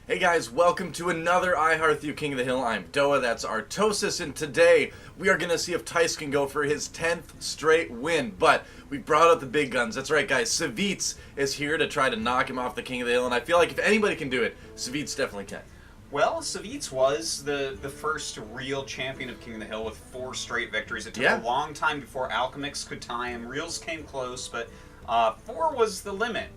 Hey guys, welcome to another I Hearth You King of the Hill. I'm Doa, that's Artosis, and today we are going to see if Thijs can go for his 10th straight win. But we brought out the big guns. That's right, guys. Savjz is here to try to knock him off the King of the Hill, and I feel like if anybody can do it, Savjz definitely can. Well, Savjz was the first real champion of King of the Hill with 4 straight victories. It took a long time before Alchemix could tie him. Reels came close, but 4 was the limit.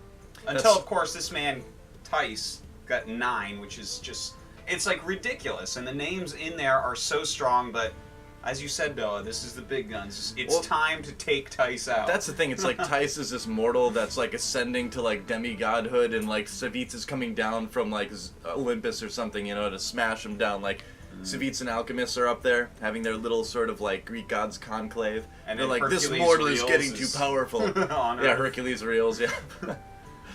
Until, of course, this man, Thijs, got 9, which is just, it's like ridiculous. And the names in there are so strong, but as you said, Doa, this is the big guns. It's time to take Thijs out. That's the thing. It's like Thijs is this mortal that's like ascending to like demigodhood, and like Savjz is coming down from like Olympus or something, you know, to smash him down. Like Savjz and Alchemist are up there having their little sort of like Greek gods conclave. And they're like, Hercules this mortal is Reels getting too powerful. Yeah, Hercules Reels, yeah.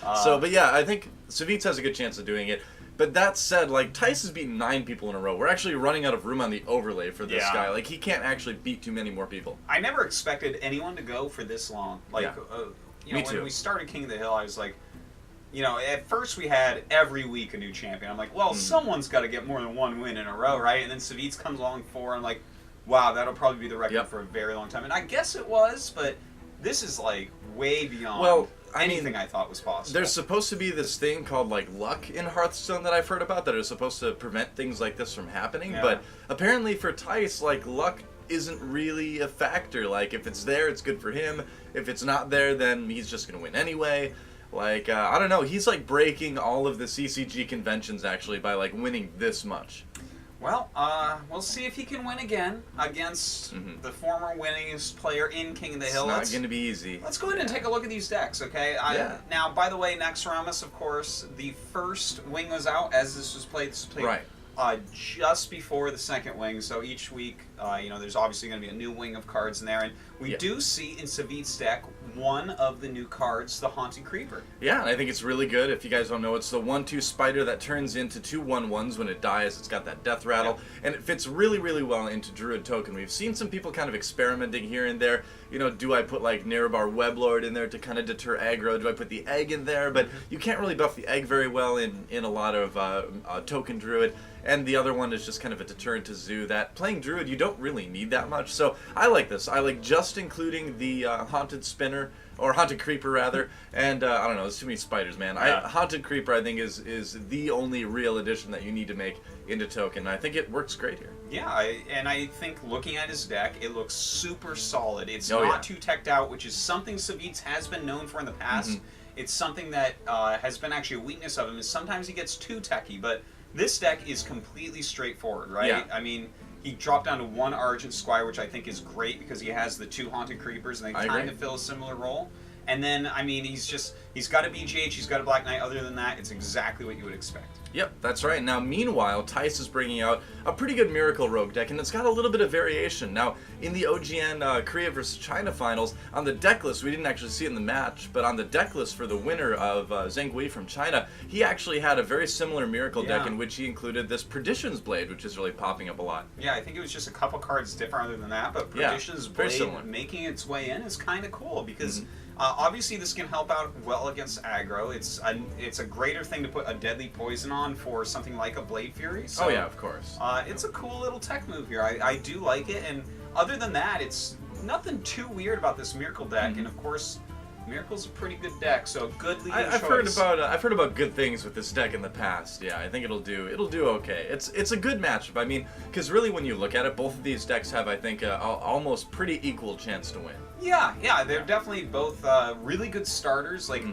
But yeah, I think Savjz has a good chance of doing it. But that said, like, Thijs has beaten 9 people in a row. We're actually running out of room on the overlay for this guy. Like, he can't actually beat too many more people. I never expected anyone to go for this long. Like, you know, when we started King of the Hill, I was like, you know, at first we had every week a new champion. I'm like, well, someone's got to get more than 1 win in a row, right? And then Savjz comes along 4, and I'm like, wow, that'll probably be the record for a very long time. And I guess it was, but this is, like, way beyond anything I thought was possible. There's supposed to be this thing called like luck in Hearthstone that I've heard about that is supposed to prevent things like this from happening, but apparently for Thijs, like, luck isn't really a factor. Like, if it's there, it's good for him. If it's not there, then he's just gonna win anyway. Like, I don't know, he's like breaking all of the CCG conventions actually by like winning this much. Well, we'll see if he can win again against the former winningest player in King of the Hill. It's not going to be easy. Let's go ahead and take a look at these decks, okay? Now, by the way, Naxxramas, of course, the first wing was out as this was played. This was played just before the second wing, so each week, you know, there's obviously going to be a new wing of cards in there, and we do see in Savjz's deck one of the new cards, the Haunted Creeper. Yeah, and I think it's really good. If you guys don't know, it's the 1/2 spider that turns into 2 1/1s when it dies. It's got that death rattle, and it fits really, really well into Druid token. We've seen some people kind of experimenting here and there. You know, do I put like Nerebar Weblord in there to kind of deter aggro? Do I put the egg in there? But you can't really buff the egg very well in a lot of token Druid. And the other one is just kind of a deterrent to Zoo. That playing Druid, you don't really need that much. So I like this. I like just including the Haunted Spinner, or Haunted Creeper rather. And I don't know, there's too many spiders, man. Haunted Creeper, I think, is the only real addition that you need to make into token. I think it works great here. Yeah, I think looking at his deck, it looks super solid. It's not too teched out, which is something Savjz has been known for in the past. It's something that has been actually a weakness of him, is sometimes he gets too techy, but this deck is completely straightforward, right? Yeah. I mean, he dropped down to 1 Argent Squire, which I think is great because he has the 2 Haunted Creepers, and they kind of fill a similar role. And then, I mean, he's got a BGH, he's got a Black Knight. Other than that, it's exactly what you would expect. Yep, that's right. Now, meanwhile, Thijs is bringing out a pretty good Miracle Rogue deck, and it's got a little bit of variation. Now, in the OGN Korea vs. China finals, on the deck list, we didn't actually see it in the match, but on the deck list for the winner of Zheng Wei from China, he actually had a very similar Miracle deck in which he included this Perdition's Blade, which is really popping up a lot. Yeah, I think it was just a couple cards different other than that, but Perdition's Blade making its way in is kind of cool because obviously this can help out well against aggro. It's a greater thing to put a deadly poison on for something like a Blade Fury. So, of course. It's a cool little tech move here. I do like it, and other than that, it's nothing too weird about this Miracle deck. And of course, Miracle's a pretty good deck, so good leading choice. I've heard about good things with this deck in the past. Yeah, I think it'll do okay. It's a good matchup. I mean, because really when you look at it, both of these decks have, I think, almost pretty equal chance to win. Yeah, they're definitely both really good starters. Like,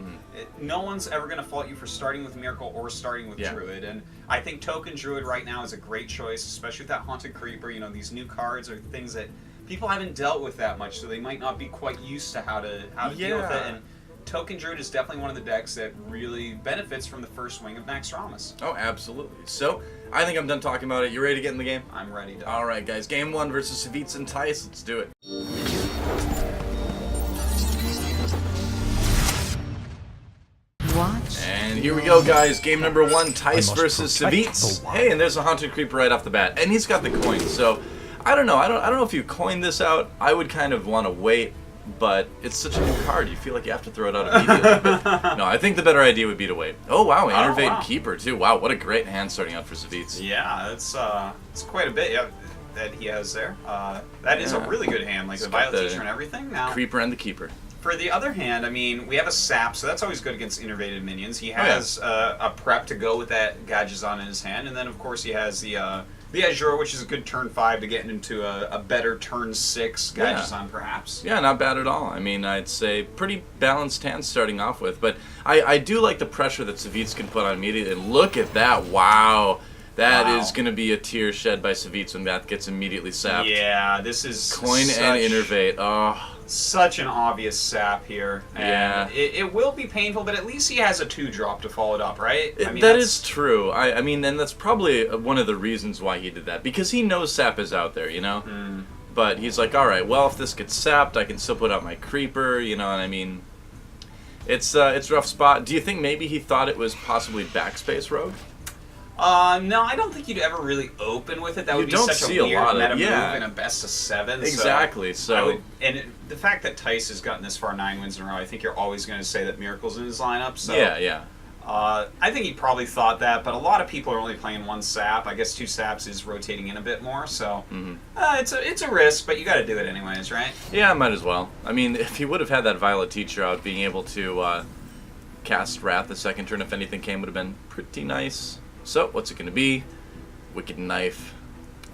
no one's ever going to fault you for starting with Miracle or starting with Druid. And I think Token Druid right now is a great choice, especially with that Haunted Creeper. You know, these new cards are things that people haven't dealt with that much, so they might not be quite used to how to deal with it. And Token Druid is definitely one of the decks that really benefits from the first wing of Naxxramas. Oh, absolutely. So, I think I'm done talking about it. You ready to get in the game? I'm ready to. Alright, guys. Game 1 versus Savjz and Thijs. Let's do it. And here we go, guys. Game number 1, Thijs versus Savjz. Hey, and there's a Haunted Creeper right off the bat. And he's got the coin, so I don't know. I don't know if you coin this out. I would kind of want to wait. but it's such a new card. You feel like you have to throw it out immediately. But no, I think the better idea would be to wait. Oh wow, Innervate and Keeper too. Wow, what a great hand starting out for Savjz. Yeah, it's quite a bit that he has there. That is a really good hand, like the Violet Teacher and everything. Now, Creeper and the Keeper. For the other hand, I mean, we have a Sap, so that's always good against innervated minions. He has a prep to go with that Gadgetzan in his hand, and then of course he has the Azure, which is a good turn 5 to get into a better turn 6 Gadgetzan, perhaps. Yeah, not bad at all. I mean, I'd say pretty balanced hand starting off with, but I do like the pressure that Savjz can put on immediately. And look at that! Wow. That is going to be a tear shed by Savjz when that gets immediately sapped. Yeah, this is Coin and Innervate. Oh. Such an obvious sap here. And it will be painful, but at least he has a 2-drop to follow it up, right? I mean, that is true. I mean, and that's probably one of the reasons why he did that. Because he knows sap is out there, you know? But he's like, alright, well, if this gets sapped, I can still put out my Creeper, you know what I mean? It's a rough spot. Do you think maybe he thought it was possibly Backspace Rogue? No, I don't think you'd ever really open with it. That would be such a weird meta move in a best of 7. Exactly. And the fact that Thijs has gotten this far 9 wins in a row, I think you're always going to say that Miracle's in his lineup. So yeah. I think he probably thought that, but a lot of people are only playing 1 sap. I guess 2 saps is rotating in a bit more, so it's a risk, but you got to do it anyways, right? Yeah, might as well. I mean, if he would have had that Violet Teacher out, being able to cast Wrath the second turn if anything came would have been pretty nice. So, what's it going to be? Wicked Knife.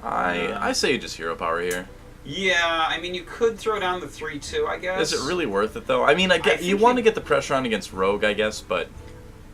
I say you just Hero Power here. Yeah, I mean, you could throw down the 3-2, I guess. Is it really worth it, though? I mean, you want to get the pressure on against Rogue, I guess, but...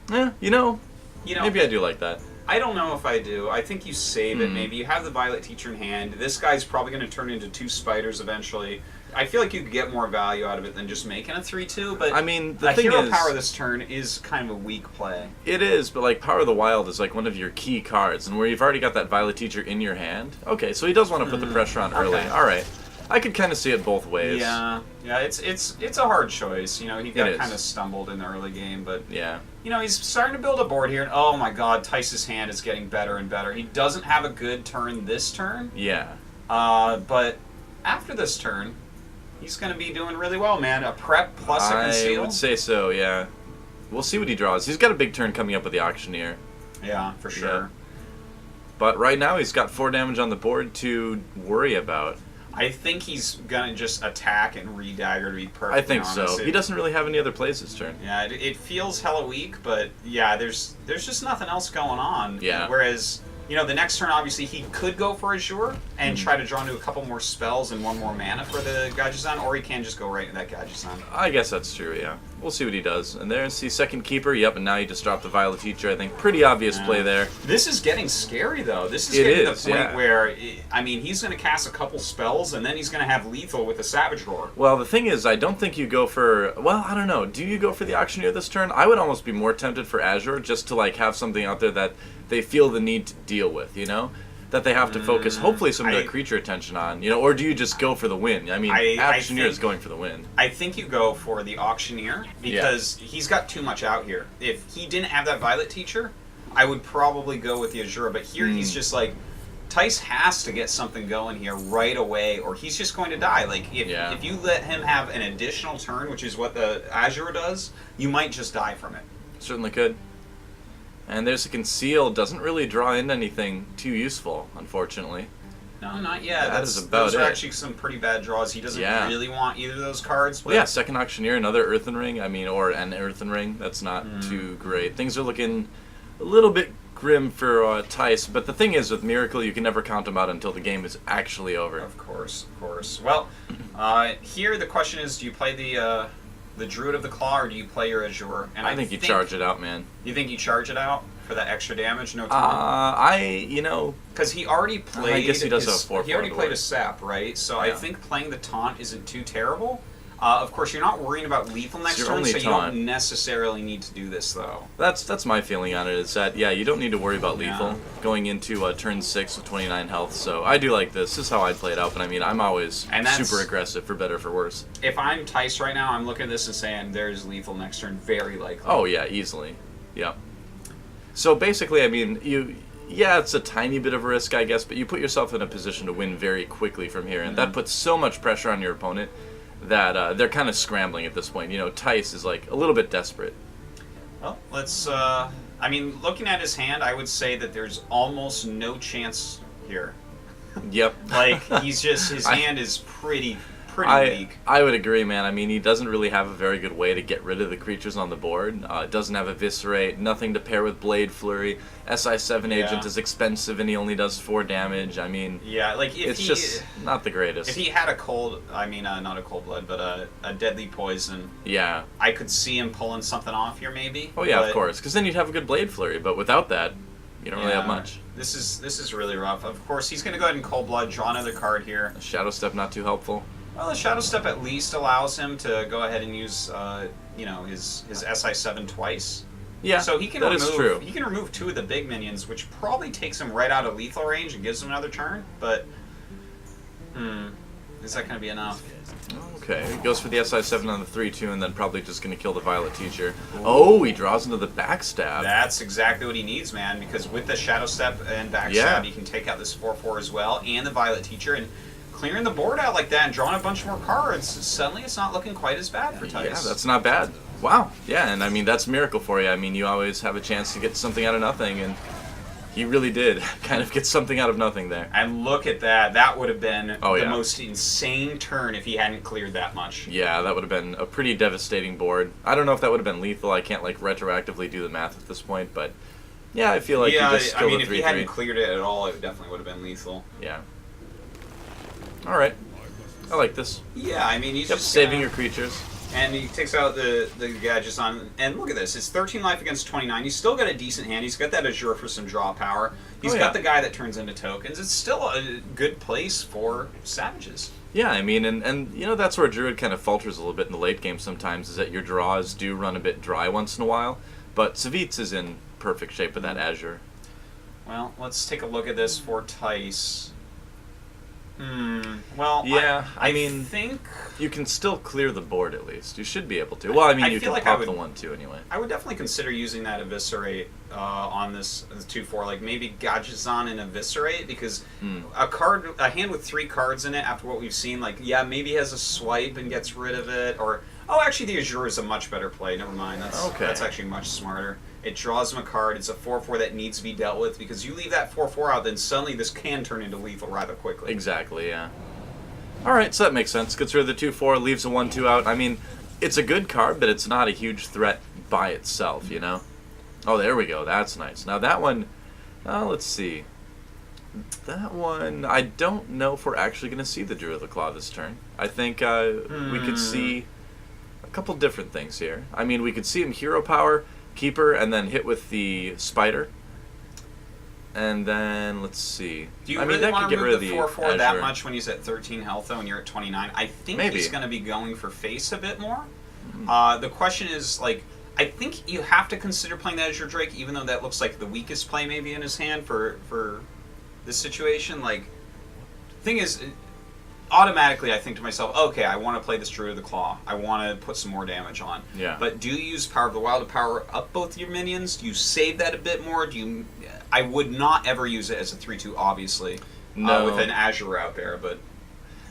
you know, maybe I do like that. I don't know if I do. I think you save it, maybe. You have the Violet Teacher in hand. This guy's probably going to turn into 2 spiders eventually. I feel like you could get more value out of it than just making a 3-2, but I mean, the thing Hero is, Power this turn is kind of a weak play. It is, but like Power of the Wild is like one of your key cards, and where you've already got that Violet Teacher in your hand. Okay, so he does want to put the pressure on early. All right, I could kind of see it both ways. Yeah, it's a hard choice. You know, he got kind of stumbled in the early game, but you know, he's starting to build a board here, and oh my God, Thijs' hand is getting better and better. He doesn't have a good turn this turn. Yeah. But after this turn, he's going to be doing really well, man. A prep plus a conceal. I would say so, yeah. We'll see what he draws. He's got a big turn coming up with the Auctioneer. Yeah, for sure. Yeah. But right now he's got 4 damage on the board to worry about. I think he's going to just attack and re-dagger to be perfectly I think honest. so. He doesn't really have any other plays this turn. Yeah, it feels hella weak, but yeah, there's just nothing else going on. Yeah. Whereas, you know, the next turn, obviously, he could go for Azure and try to draw into a couple more spells and 1 more mana for the Gadgetzan, or he can just go right into that Gadgetzan. I guess that's true, yeah. We'll see what he does. And there's the second Keeper. Yep, and now you just dropped the Violet Teacher. I think pretty obvious play there. This is getting scary, though. This is getting to the point where, I mean, he's going to cast a couple spells, and then he's going to have lethal with a Savage Roar. Well, the thing is, I don't think you go for... Well, I don't know. Do you go for the Auctioneer this turn? I would almost be more tempted for Azure, just to, like, have something out there that they feel the need to deal with, you know? That they have to focus, hopefully, some of the creature attention on, you know? Or do you just go for the win? I mean, Auctioneer is going for the win. I think you go for the Auctioneer, because he's got too much out here. If he didn't have that Violet Teacher, I would probably go with the Azure, but here he's just like... Thijs has to get something going here right away, or he's just going to die. Like, if you let him have an additional turn, which is what the Azure does, you might just die from it. Certainly could. And there's a Conceal. Doesn't really draw in anything too useful, unfortunately. No, not yet. That is about those are actually some pretty bad draws. He doesn't really want either of those cards. But... Well, yeah, second Auctioneer, another Earthen Ring. I mean, or an Earthen Ring. That's not too great. Things are looking a little bit grim for Thijs, but the thing is, with Miracle, you can never count him out until the game is actually over. Of course, of course. Well, here the question is, do you play the Druid of the Claw, or do you play your Azure? And I think you charge it out, man. You think you charge it out for that extra damage? No time? You know... Because he already played... I guess he does have 4 He already played a Sap, right? So I think playing the Taunt isn't too terrible. Of course, you're not worrying about lethal next turn, so you don't necessarily need to do this, though. That's my feeling on it, is that, yeah, you don't need to worry about lethal going into turn 6 with 29 health, so I do like this. This is how I'd play it out, but I mean, I'm always super aggressive, for better or for worse. If I'm Thijs right now, I'm looking at this and saying, there's lethal next turn, very likely. Oh, yeah, easily. Yeah. So basically, I mean, yeah, it's a tiny bit of a risk, I guess, but you put yourself in a position to win very quickly from here, and that puts so much pressure on your opponent that they're kind of scrambling at this point. You know, Tice is like a little bit desperate. Well, let's. I mean, looking at his hand, I would say that there's almost no chance here. Yep. Like he's just his hand is pretty weak. I would agree, man. I mean, he doesn't really have a very good way to get rid of the creatures on the board. It doesn't have Eviscerate, nothing to pair with Blade Flurry. SI7 agent is expensive and he only does 4 damage. I mean, yeah, like if it's just not the greatest. If he had a cold, I mean, not a cold blood, but a deadly poison. Yeah. I could see him pulling something off here, maybe. Oh yeah, of course, because then you'd have a good Blade Flurry. But without that, you don't really have much. This is really rough. Of course, he's going to go ahead and cold blood, draw another card here. Shadow Step not too helpful. Well, the Shadow Step at least allows him to go ahead and use, his SI7 twice. Yeah, so he can that remove, is true. He can remove 2 of the big minions, which probably takes him right out of lethal range and gives him another turn. But, is that going to be enough? Okay, he goes for the SI7 on the 3-2 and then probably just going to kill the Violet Teacher. Ooh. Oh, he draws into the backstab. That's exactly what he needs, man, because with the Shadow Step and backstab, he can take out this 4-4 as well, and the Violet Teacher, and clearing the board out like that and drawing a bunch more cards, suddenly it's not looking quite as bad for Tice. Yeah, that's not bad. Wow. Yeah, and I mean, that's a miracle for you. I mean, you always have a chance to get something out of nothing, and he really did kind of get something out of nothing there. And look at that. That would have been the most insane turn if he hadn't cleared that much. Yeah, that would have been a pretty devastating board. I don't know if that would have been lethal. I can't, like, retroactively do the math at this point, but yeah, I feel like he just killed the 3-3. If he hadn't cleared it at all, it definitely would have been lethal. Yeah. All right. I like this. Yeah, I mean, he's just saving your creatures. And he takes out the gadgets on, and look at this. It's 13 life against 29. He's still got a decent hand. He's got that Azure for some draw power. He's got the guy that turns into tokens. It's still a good place for Savjz. Yeah, I mean, and you know, that's where Druid kind of falters a little bit in the late game sometimes, is that your draws do run a bit dry once in a while. But Savjz is in perfect shape with that Azure. Well, let's take a look at this for Tice. Well, yeah, I mean, think you can still clear the board at least. You should be able to. Well, I mean, you can pop the 1-2 anyway. I would definitely consider using that Eviscerate on this 2-4, like maybe Gajazan and Eviscerate, because a hand with 3 cards in it, after what we've seen, like, yeah, maybe has a swipe and gets rid of it, or actually the Azure is a much better play. Never mind, that's actually much smarter. It draws him a card. It's a 4-4 that needs to be dealt with, because you leave that 4-4 out, then suddenly this can turn into lethal rather quickly. Exactly, yeah. Alright, so that makes sense. Gets rid of the 2-4, leaves a 1-2 out. I mean, it's a good card, but it's not a huge threat by itself, you know? Oh, there we go. That's nice. Now that one, let's see. That one, I don't know if we're actually going to see the Druid of the Claw this turn. I think we could see a couple different things here. I mean, we could see him hero power, Keeper, and then hit with the Spider. And then, let's see. Do you really want to move the 4-4 that much when he's at 13 health, though, and you're at 29? I think he's going to be going for face a bit more. The question is, like, I think you have to consider playing that Azure Drake, even though that looks like the weakest play maybe in his hand for this situation. Like, thing is, automatically I think to myself, okay, I want to play this Druid of the Claw. I want to put some more damage on. Yeah. But do you use Power of the Wild to power up both your minions? Do you save that a bit more? Do you? I would not ever use it as a 3-2, obviously. No. With an Azure out there, but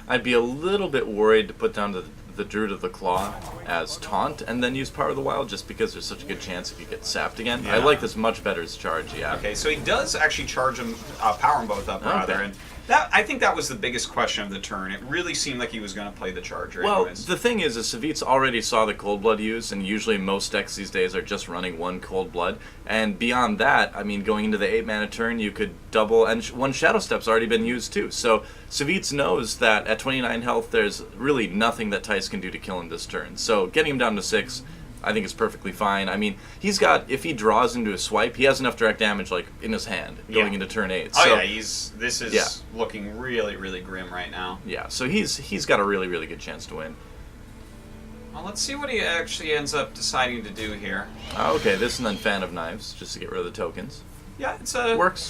I'd be a little bit worried to put down the Druid of the Claw as taunt and then use Power of the Wild, just because there's such a good chance if you get sapped again. Yeah. I like this much better as charge, yeah. Okay, so he does actually charge him, power them both up rather, and that, I think that was the biggest question of the turn. It really seemed like he was going to play the Charger anyways. The thing is Savjz already saw the Cold Blood use, and usually most decks these days are just running 1 Cold Blood. And beyond that, I mean, going into the 8-mana turn, you could double, and 1 Shadow Step's already been used too. So Savjz knows that at 29 health, there's really nothing that Tice can do to kill him this turn. So getting him down to 6, I think is perfectly fine. I mean, he's got, if he draws into a swipe, he has enough direct damage, like, in his hand going into turn 8. Oh, so, yeah, this is looking really, really grim right now. Yeah, so he's got a really, really good chance to win. Well, let's see what he actually ends up deciding to do here. Okay, this and then Fan of Knives, just to get rid of the tokens. Yeah, it's a good play. Works.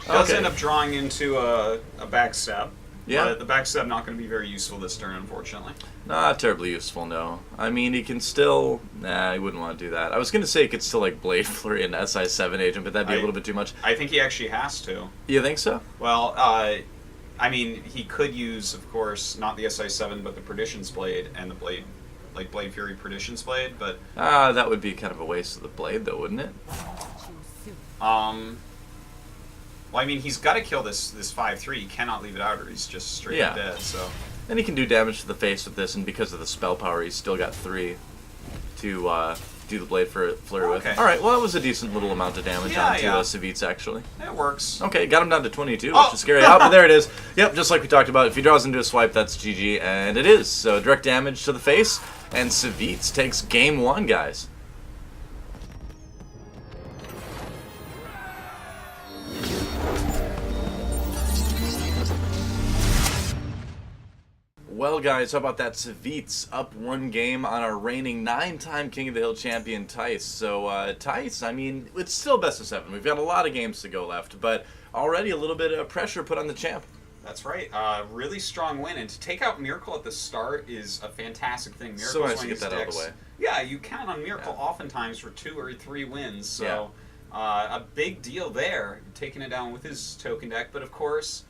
Does end up drawing into a backstab. Yeah. But the backstab not going to be very useful this turn, unfortunately. Not terribly useful, no. I mean, he can still... Nah, he wouldn't want to do that. I was going to say he could still, like, Blade Flurry and SI7 agent, but that'd be a little bit too much. I think he actually has to. You think so? Well, I mean, he could use, of course, not the SI7, but the Perdition's Blade and the Blade, like Blade Fury Perdition's Blade, but... That would be kind of a waste of the blade, though, wouldn't it? Well, I mean, he's got to kill this 5/3. He cannot leave it out, or he's just straight up dead, so... Then he can do damage to the face with this, and because of the spell power, he's still got 3 to do the Blade Flurry with. Alright, well, that was a decent little amount of damage onto Savjz, actually. It works. Okay, got him down to 22, which is scary. But there it is. Yep, just like we talked about. If he draws into a swipe, that's GG, and it is. So direct damage to the face, and Savjz takes game 1, guys. Well, guys, how about that? Savjz up 1 game on our reigning 9-time King of the Hill champion, Thijs. So, Thijs, I mean, it's still best of 7. We've got a lot of games to go left, but already a little bit of pressure put on the champ. That's right. Really strong win, and to take out Miracle at the start is a fantastic thing. Miracle's so nice to get that out of the way. Yeah, you count on Miracle oftentimes for 2 or 3 wins, so a big deal there, taking it down with his token deck. But of course,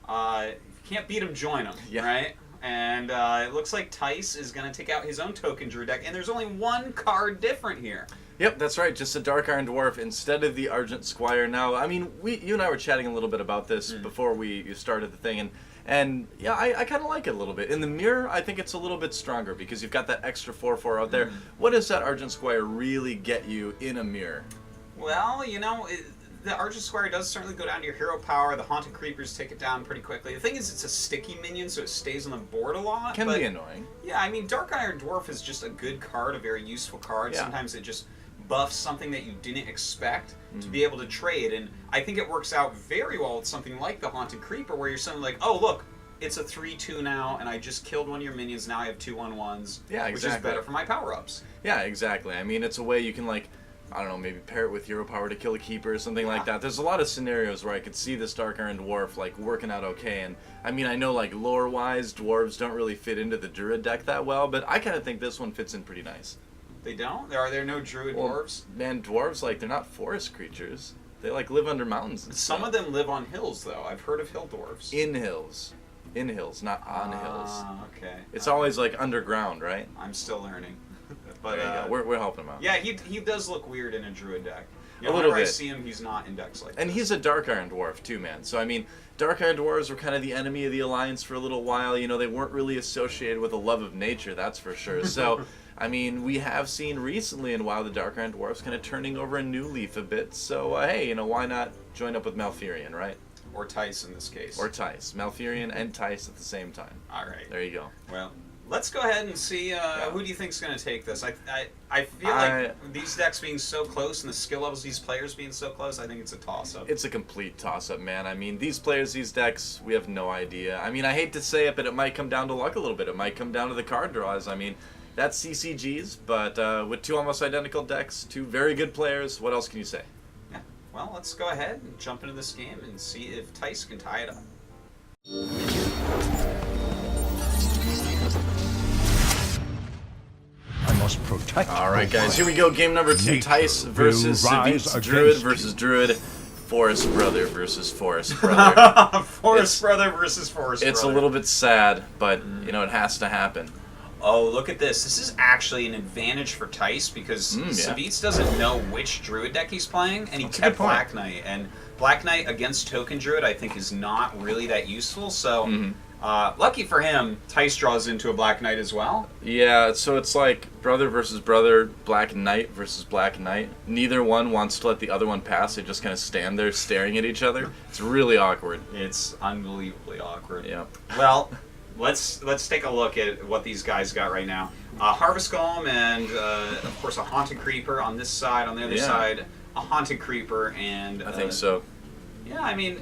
if you can't beat him, join him, right? And it looks like Thijs is going to take out his own token Druid deck, and there's only 1 card different here. Yep, that's right. Just a Dark Iron Dwarf instead of the Argent Squire. Now, I mean, you and I were chatting a little bit about this before we started the thing, and yeah, I kind of like it a little bit. In the mirror, I think it's a little bit stronger because you've got that extra 4/4 out there. What does that Argent Squire really get you in a mirror? Well, you know, the Argent Squire does certainly go down to your hero power. The Haunted Creepers take it down pretty quickly. The thing is, it's a sticky minion, so it stays on the board a lot. Can be annoying. Yeah, I mean, Dark Iron Dwarf is just a good card, a very useful card. Yeah. Sometimes it just buffs something that you didn't expect to be able to trade, and I think it works out very well with something like the Haunted Creeper, where you're suddenly like, oh, look, it's a 3/2 now, and I just killed one of your minions, now I have 2/1/1s, which is better for my power-ups. Yeah, exactly. I mean, it's a way you can, like, I don't know, maybe pair it with hero power to kill a keeper or something like that. There's a lot of scenarios where I could see this Dark Iron Dwarf, like, working out okay. And, I mean, I know, like, lore-wise, dwarves don't really fit into the Druid deck that well, but I kind of think this one fits in pretty nice. They don't? Are there no Druid dwarves? Man, dwarves, like, they're not forest creatures. They, like, live under mountains and Some of them live on hills, though. I've heard of hill dwarves. In hills. In hills, not on hills. Okay. It's always, like, underground, right? I'm still learning. But we're helping him out. Yeah, he does look weird in a Druid deck. You know, a little bit. I see him, he's not in decks like And this. he's a Dark Iron Dwarf too, man. So I mean, Dark Iron Dwarves were kind of the enemy of the Alliance for a little while. You know, they weren't really associated with a love of nature, that's for sure. So, I mean, we have seen recently in WoW the Dark Iron Dwarfs kind of turning over a new leaf a bit. So hey, you know, why not join up with Malfurion, right? Or Thijs in this case. Or Thijs. Malfurion and Thijs at the same time. All right. There you go. Well, let's go ahead and see who do you think's going to take this. I feel like these decks being so close and the skill levels of these players being so close, I think it's a toss-up. It's a complete toss-up, man. I mean, these players, these decks, we have no idea. I mean, I hate to say it, but it might come down to luck a little bit. It might come down to the card draws. I mean, that's CCGs, but with 2 almost identical decks, 2 very good players, what else can you say? Yeah. Well, let's go ahead and jump into this game and see if Thijs can tie it up. Must protect. All right, guys, here we go. Game number 2: Thijs versus Savjz. Druid versus Druid. Forest Brother versus Forest Brother. Forest Brother versus Forest Brother. It's a little bit sad, but you know it has to happen. Oh, look at this. This is actually an advantage for Thijs because Savjz doesn't know which Druid deck he's playing, and he kept Black Knight. And Black Knight against Token Druid, I think, is not really that useful. So, lucky for him, Thijs draws into a Black Knight as well. Yeah, so it's like brother versus brother, Black Knight versus Black Knight. Neither one wants to let the other one pass. They just kind of stand there staring at each other. It's really awkward. It's unbelievably awkward. Yeah. Well, let's take a look at what these guys got right now. Harvest Golem and, of course, a Haunted Creeper on this side. On the other side, a Haunted Creeper and... I think so. Yeah, I mean...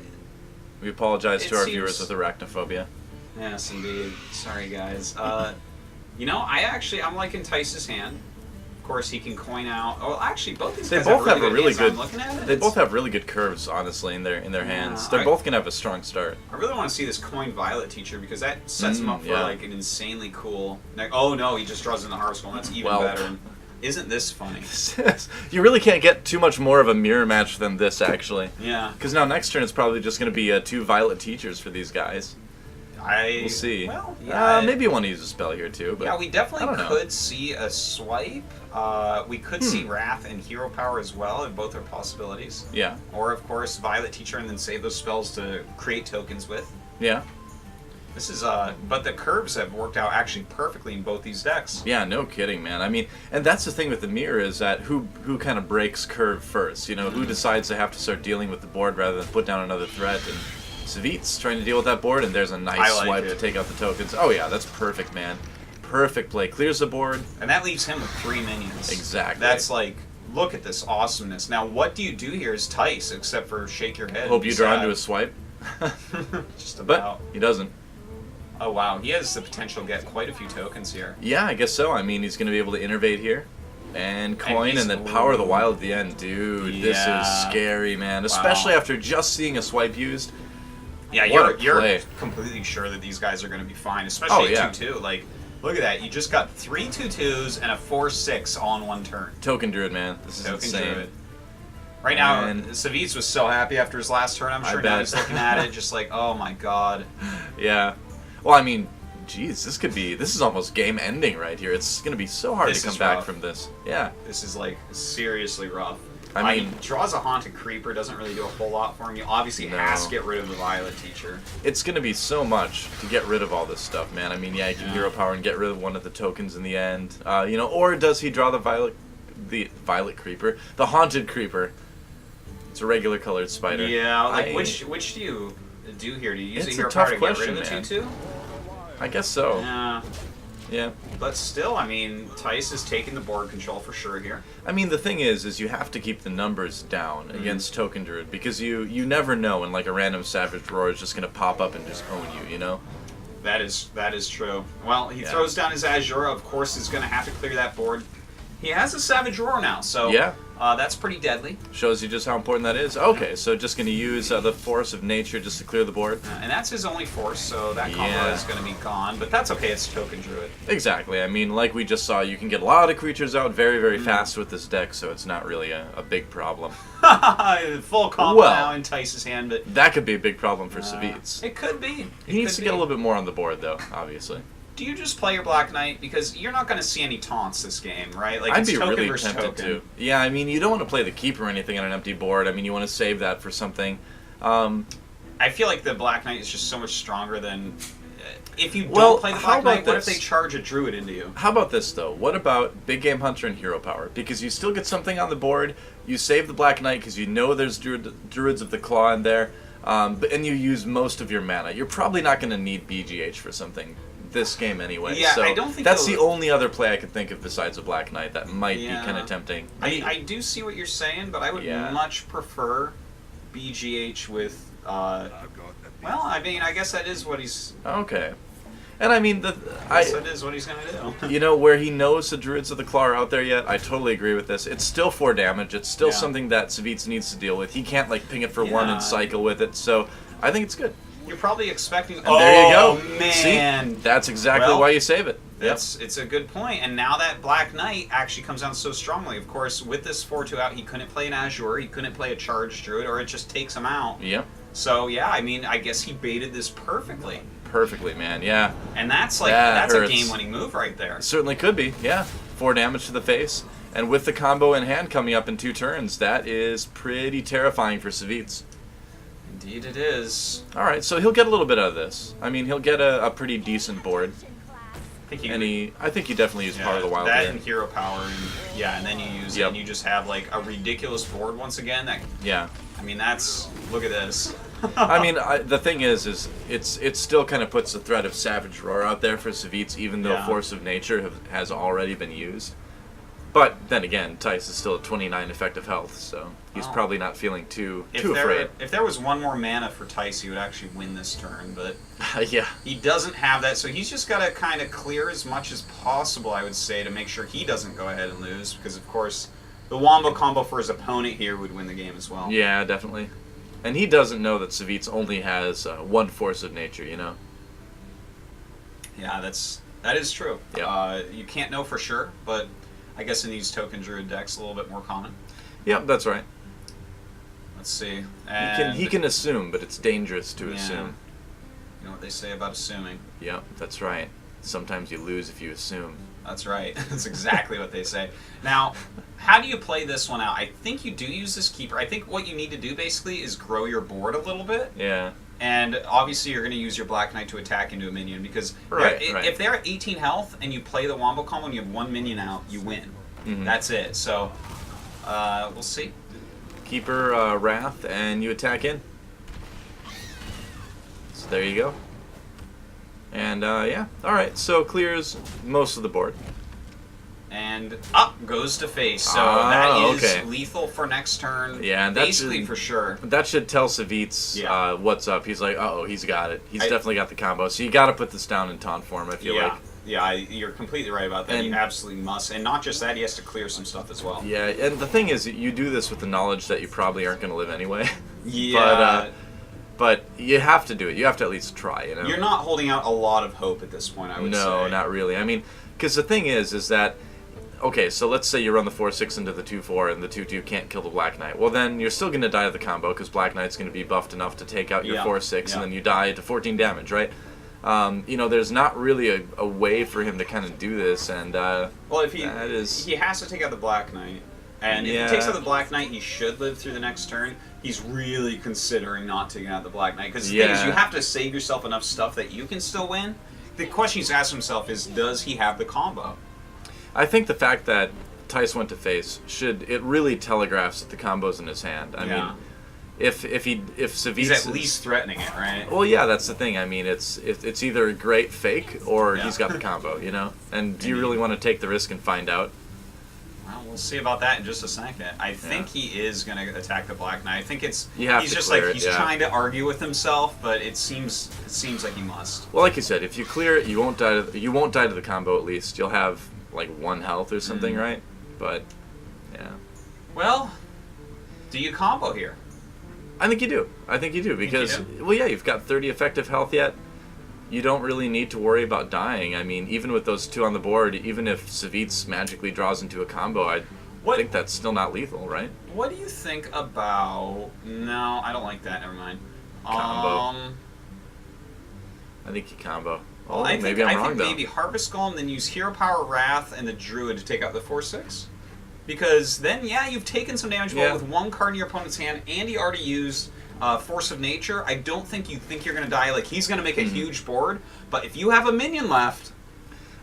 We apologize to our viewers with arachnophobia. Yes, indeed. Sorry, guys. You know, I'm liking Thijs' hand. Of course, he can coin out. Oh, actually, both these guys have really good. I'm looking at it. They both have really good curves, honestly, in their hands. They're both gonna have a strong start. I really want to see this coin Violet teacher because that sets him up for like an insanely cool. Oh no, he just draws in the Harvest Golem. That's even better. Isn't this funny? You really can't get too much more of a mirror match than this, actually. Yeah. Because now next turn it's probably just going to be 2 Violet Teachers for these guys. We'll see. Well, yeah. Maybe you want to use a spell here too. But yeah, we definitely could could see a swipe. We could see Wrath and Hero Power as well, and both are possibilities. Yeah. Or, of course, Violet Teacher and then save those spells to create tokens with. Yeah. This is, but the curves have worked out actually perfectly in both these decks. Yeah, no kidding, man. I mean, and that's the thing with the mirror is that who kind of breaks curve first? You know, who decides to have to start dealing with the board rather than put down another threat? And Savjz trying to deal with that board, and there's a nice swipe to take out the tokens. Oh yeah, that's perfect, man. Perfect play. Clears the board. And that leaves him with 3 minions. Exactly. That's like, look at this awesomeness. Now, what do you do here as Tice, except for shake your head? Hope you draw into a swipe. Just about. But he doesn't. Oh wow, he has the potential to get quite a few tokens here. Yeah, I guess so. I mean, he's going to be able to innervate here. And coin, and then Power of the Wild at the end. Dude, this is scary, man. Especially after just seeing a swipe used. Yeah, you're completely sure that these guys are going to be fine, especially 2-2. Like, look at that. You just got 3 2-2s and a 4-6 all in one turn. Token Druid, man. This is insane. Druid. Right now, Savjz was so happy after his last turn. I'm sure now he's looking at it just like, oh my god. Yeah. Well, I mean, geez, this is almost game ending right here. It's going to be so hard to come back from this. Yeah. This is like seriously rough. I mean, draws a Haunted Creeper, doesn't really do a whole lot for him. You obviously has to get rid of the Violet Teacher. It's going to be so much to get rid of all this stuff, man. I mean, yeah, you can Hero Power and get rid of one of the tokens in the end. You know, or does he draw the Violet Creeper? The Haunted Creeper. It's a regular colored spider. Yeah, like which do you do here? Do you use a Hero Power to get rid of the 2-2? I guess so. Yeah. Yeah. But still, I mean, Tice is taking the board control for sure here. I mean, the thing is you have to keep the numbers down against Token Druid, because you never know when, like, a random Savage Roar is just going to pop up and just own you, you know? That is true. Well, he throws down his Azure, of course, is going to have to clear that board. He has a Savage Roar now, so that's pretty deadly. Shows you just how important that is. Okay, so just going to use the Force of Nature just to clear the board. And that's his only force, so that combo is going to be gone. But that's okay, it's Token Druid. Exactly. I mean, like we just saw, you can get a lot of creatures out very, very fast with this deck, so it's not really a big problem. Full combo now in Tice's hand. But that could be a big problem for Savjz. It could be. He needs to get a little bit more on the board, though, obviously. Do you just play your Black Knight? Because you're not going to see any taunts this game, right? Like, I'd be really tempted to. Yeah, I mean, you don't want to play the Keeper or anything on an empty board. I mean, you want to save that for something. I feel like the Black Knight is just so much stronger than... If you don't play the Black Knight, what if they charge a Druid into you? How about this, though? What about Big Game Hunter and Hero Power? Because you still get something on the board, you save the Black Knight because you know there's Druids of the Claw in there, and you use most of your mana. You're probably not going to need BGH for something this game anyway. Yeah, so I don't think that's the only other play I could think of besides a Black Knight that might be kind of tempting. I do see what you're saying, but I would much prefer BGH with... well, I mean, I guess that is what he's... Okay. And I mean, that is what he's going to do. You know, where he knows the Druids of the Claw are out there yet, I totally agree with this. It's still 4 damage. It's still something that Savjz needs to deal with. He can't, like, ping it for 1 and cycle with it, so I think it's good. You're probably expecting... And there you go. Man. See? That's exactly why you save it. It's a good point. And now that Black Knight actually comes down so strongly. Of course, with this 4-2 out, he couldn't play an Azure, he couldn't play a Charged Druid, or it just takes him out. Yep. So, yeah, I mean, I guess he baited this perfectly. Perfectly, man, yeah. And that's like, that's a game-winning move right there. It certainly could be, yeah. 4 damage to the face. And with the combo in hand coming up in 2 turns, that is pretty terrifying for Savjz. Indeed it is. Alright, so he'll get a little bit out of this. I mean, he'll get a pretty decent board. I think he definitely used Power of the Wild that here. And Hero Power, and then you use it, and you just have like a ridiculous board once again. I mean, look at this. I mean, the thing is it still kind of puts the threat of Savage Roar out there for Savjz, even though Force of Nature has already been used. But then again, Tice is still at 29 effective health, so he's probably not feeling too afraid. If there was 1 more mana for Tice, he would actually win this turn, but yeah, he doesn't have that, so he's just got to kind of clear as much as possible, I would say, to make sure he doesn't go ahead and lose, because of course the Wombo combo for his opponent here would win the game as well. Yeah, definitely. And he doesn't know that Savjz only has 1 Force of Nature, you know? Yeah, that is true. Yeah. You can't know for sure, but I guess in these token druid decks, a little bit more common. Yep, that's right. Let's see. He can assume, but it's dangerous to assume. You know what they say about assuming. Yep, that's right. Sometimes you lose if you assume. That's right. That's exactly what they say. Now, how do you play this one out? I think you do use this keeper. I think what you need to do basically is grow your board a little bit. Yeah. And obviously you're going to use your Black Knight to attack into a minion because if they're at 18 health and you play the Wombo combo and you have one minion out, you win. Mm-hmm. That's it. So, we'll see. Keeper Wrath and you attack in. So there you go. And yeah, alright, so clears most of the board. And up goes to face, so that is lethal for next turn. Yeah, and basically for sure. That should tell Savjz what's up. He's like, uh-oh, he's got it. He's definitely got the combo. So you got to put this down in taunt form, I feel like. Yeah, you're completely right about that. You absolutely must. And not just that, he has to clear some stuff as well. Yeah, and the thing is, you do this with the knowledge that you probably aren't going to live anyway. Yeah. But you have to do it. You have to at least try, you know? You're not holding out a lot of hope at this point, I would say. No, not really. I mean, because the thing is that, okay, so let's say you run the 4-6 into the 2-4 and the 2-2 can't kill the Black Knight. Well, then you're still going to die to the combo because Black Knight's going to be buffed enough to take out your 4-6 and then you die to 14 damage, right? You know, there's not really a way for him to kind of do this, and well, if he has to take out the Black Knight, and if he takes out the Black Knight, he should live through the next turn. He's really considering not taking out the Black Knight because the thing is, you have to save yourself enough stuff that you can still win. The question he's asked himself is, does he have the combo? I think the fact that Thijs went to face it really telegraphs that the combo's in his hand. I mean, if Savjz he's at least threatening it, right? Well, yeah, that's the thing. I mean, it's either a great fake or he's got the combo, you know. And do you really want to take the risk and find out? Well, we'll see about that in just a second. I think he is going to attack the Black Knight. I think he's just like he's trying to argue with himself, but it seems like he must. Well, like you said, if you clear it, you won't die to the combo at least. You'll have like 1 health or something, right? But yeah. Well, do you combo here? I think you do. I think you do because well, yeah, you've got 30 effective health yet. You don't really need to worry about dying. I mean, even with those 2 on the board, even if Savjz magically draws into a combo, I think that's still not lethal, right? What do you think about... No, I don't like that. Never mind. Combo. I think you combo. Oh, I maybe I'm wrong, though. Maybe Harvest Golem, then use Hero Power, Wrath, and the Druid to take out the 4-6. Because then, you've taken some damage with 1 card in your opponent's hand, and he already used... Force of Nature. I don't think you're going to die. Like, he's going to make a huge board, but if you have a minion left,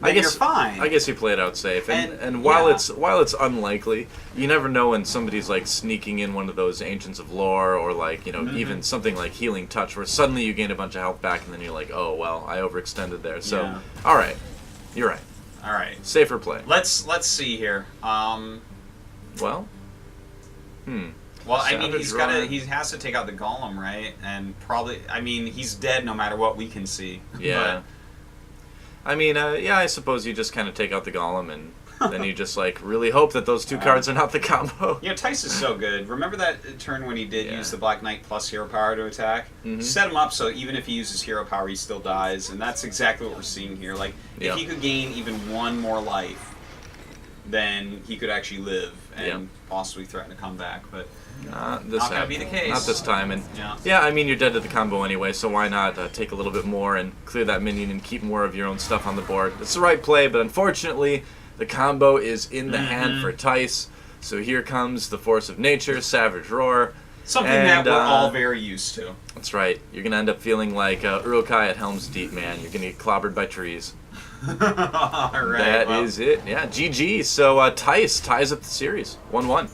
then you're fine. I guess you play it out safe. And while it's unlikely, you never know when somebody's like sneaking in one of those Ancients of Lore or like, you know, even something like Healing Touch where suddenly you gain a bunch of health back and then you're like, oh, well, I overextended there. So, all right. You're right. All right. Safer play. Let's see here. Well, Well, I mean, he has to take out the Golem, right? And probably, I mean, he's dead no matter what we can see. Yeah. I mean, I suppose you just kind of take out the Golem and then you just like really hope that those 2 cards are not the combo. Yeah, Thijs is so good. Remember that turn when he did use the Black Knight plus Hero Power to attack? Set him up so even if he uses Hero Power, he still dies, and that's exactly what we're seeing here. Like, if he could gain even 1 more life, then he could actually live and possibly threaten to come back, but... Not going to be the case. Not this time. And yeah, I mean, you're dead to the combo anyway, so why not take a little bit more and clear that minion and keep more of your own stuff on the board. It's the right play, but unfortunately, the combo is in the hand for Thijs. So here comes the Force of Nature, Savage Roar. Something that we're all very used to. That's right. You're going to end up feeling like Uruk-hai at Helm's Deep, man. You're going to get clobbered by trees. All right. That is it. Yeah, GG. So Thijs ties up the series. 1-1.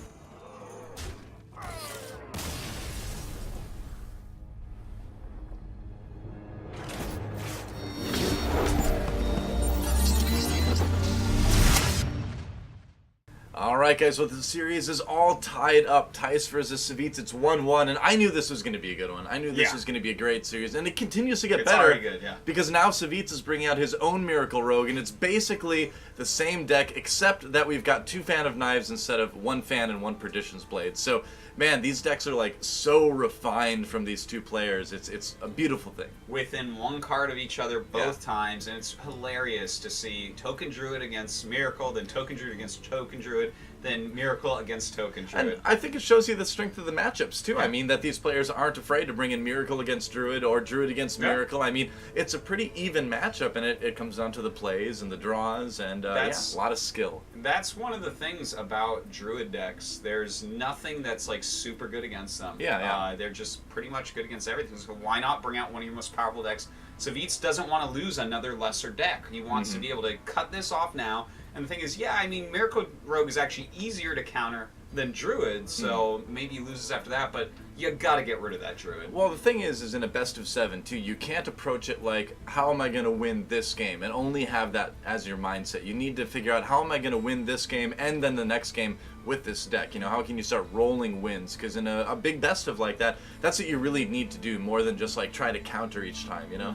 Alright guys, well the series is all tied up. Thijs versus Savjz, it's 1-1, and I knew this was going to be a good one. I knew this was going to be a great series, and it continues to get better. It's already good, yeah. Because now Savjz is bringing out his own Miracle Rogue, and it's basically the same deck, except that we've got 2 Fan of Knives instead of 1 Fan and 1 Perdition's Blade. So, man, these decks are like so refined from these 2 players. It's a beautiful thing. Within 1 card of each other both times, and it's hilarious to see Token Druid against Miracle, then Token Druid against Token Druid, then Miracle against Token Druid. And I think it shows you the strength of the matchups, too. Yeah. I mean, that these players aren't afraid to bring in Miracle against Druid or Druid against Miracle. I mean, it's a pretty even matchup, and it comes down to the plays and the draws, and a lot of skill. That's one of the things about Druid decks. There's nothing that's like super good against them. They're just pretty much good against everything. So why not bring out one of your most powerful decks? Savjz doesn't want to lose another lesser deck. He wants to be able to cut this off now. And the thing is, I mean, Miracle Rogue is actually easier to counter than Druid, so maybe he loses after that, but you gotta get rid of that Druid. Well, the thing is in a best of 7, too, you can't approach it like, how am I going to win this game, and only have that as your mindset. You need to figure out, how am I going to win this game and then the next game with this deck? You know, how can you start rolling wins? Because in a big best of like that, that's what you really need to do, more than just like try to counter each time, you know?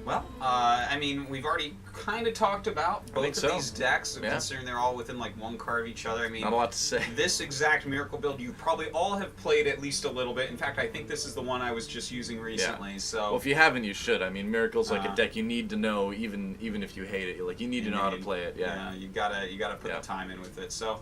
Well, I mean, we've already kind of talked about both of these decks, considering they're all within like 1 card of each other. I mean, not a lot to say. This exact Miracle build, you probably all have played at least a little bit. In fact, I think this is the one I was just using recently. So, well, if you haven't, you should. I mean, Miracle's like a deck you need to know, even if you hate it. Like, you need to know how to play it. Yeah, you gotta put the time in with it. So,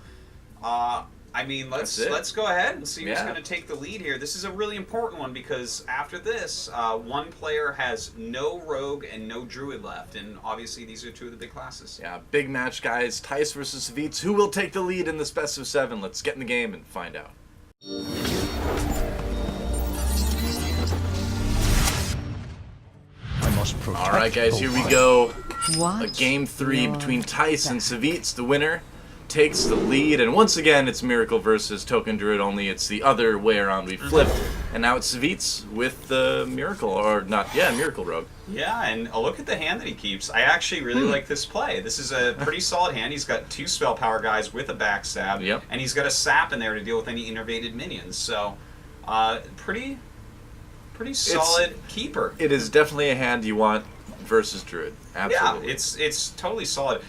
I mean, let's go ahead and see who's going to take the lead here. This is a really important one because after this, 1 player has no Rogue and no Druid left, and obviously these are 2 of the big classes. Yeah, big match, guys. Thijs versus Savjz. Who will take the lead in this best of 7? Let's get in the game and find out. All right, guys, here we go. A game 3 between Thijs and Savjz. The winner takes the lead, and once again it's Miracle versus Token Druid, only it's the other way around. We flipped, and now it's Savjz with the Miracle, or not, Miracle Rogue. Yeah, and look at the hand that he keeps. I actually really like this play. This is a pretty solid hand. He's got 2 spell power guys with a backstab, and he's got a sap in there to deal with any innervated minions, so pretty solid keeper. It is definitely a hand you want versus Druid. Absolutely. Yeah, it's totally solid.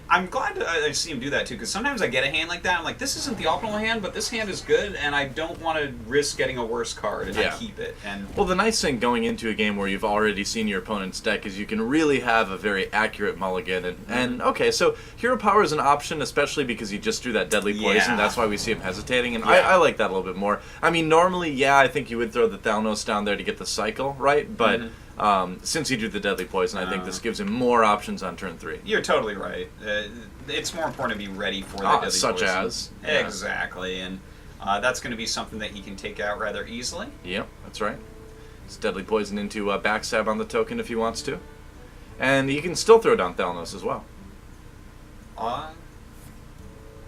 I'm glad I see him do that too, because sometimes I get a hand like that, I'm like, this isn't the optimal hand, but this hand is good, and I don't want to risk getting a worse card, and I keep it. And well, the nice thing going into a game where you've already seen your opponent's deck is you can really have a very accurate mulligan. And okay, so Hero Power is an option, especially because he just drew that Deadly Poison. That's why we see him hesitating, and I like that a little bit more. I mean, normally, I think you would throw the Thalnos down there to get the cycle, right? But since he drew the Deadly Poison, I think this gives him more options on turn 3. You're totally right. It's more important to be ready for the Deadly Poison. Such as? Exactly, and that's going to be something that he can take out rather easily. Yep, that's right. It's Deadly Poison into backstab on the token if he wants to. And he can still throw down Thalnos as well.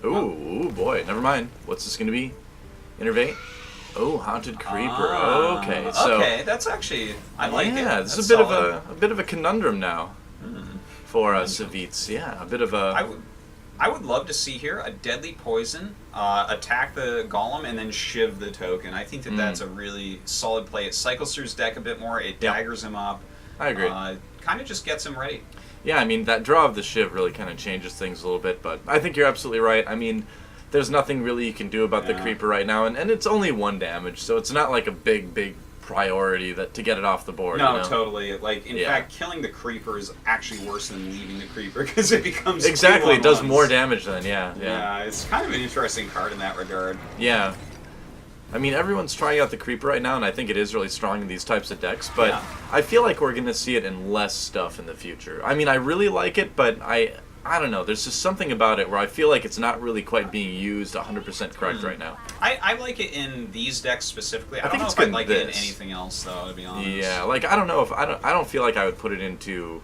Ooh, boy, never mind. What's this going to be? Innervate? Oh, Haunted Creeper. Okay, so that's actually I like it. Yeah, this is a bit of a conundrum now for Savjz. Yeah, a bit of a. I would love to see here a Deadly Poison attack the Golem and then shiv the token. I think that's a really solid play. It cycles through his deck a bit more. It daggers him up. I agree. Kind of just gets him ready. Yeah, I mean that draw of the shiv really kind of changes things a little bit, but I think you're absolutely right. I mean, there's nothing really you can do about the Creeper right now, and it's only 1 damage, so it's not like a big priority to get it off the board. No, you know? Totally. Like, in fact, killing the Creeper is actually worse than leaving the Creeper, because it becomes exactly. It does more damage then. Yeah, it's kind of an interesting card in that regard. Yeah. I mean, everyone's trying out the Creeper right now, and I think it is really strong in these types of decks, but I feel like we're going to see it in less stuff in the future. I mean, I really like it, but I don't know, there's just something about it where I feel like it's not really quite being used 100% correct right now. I like it in these decks specifically. I don't know if I'd like it in anything else, though, to be honest. Yeah, like, I don't know if, I don't feel like I would put it into,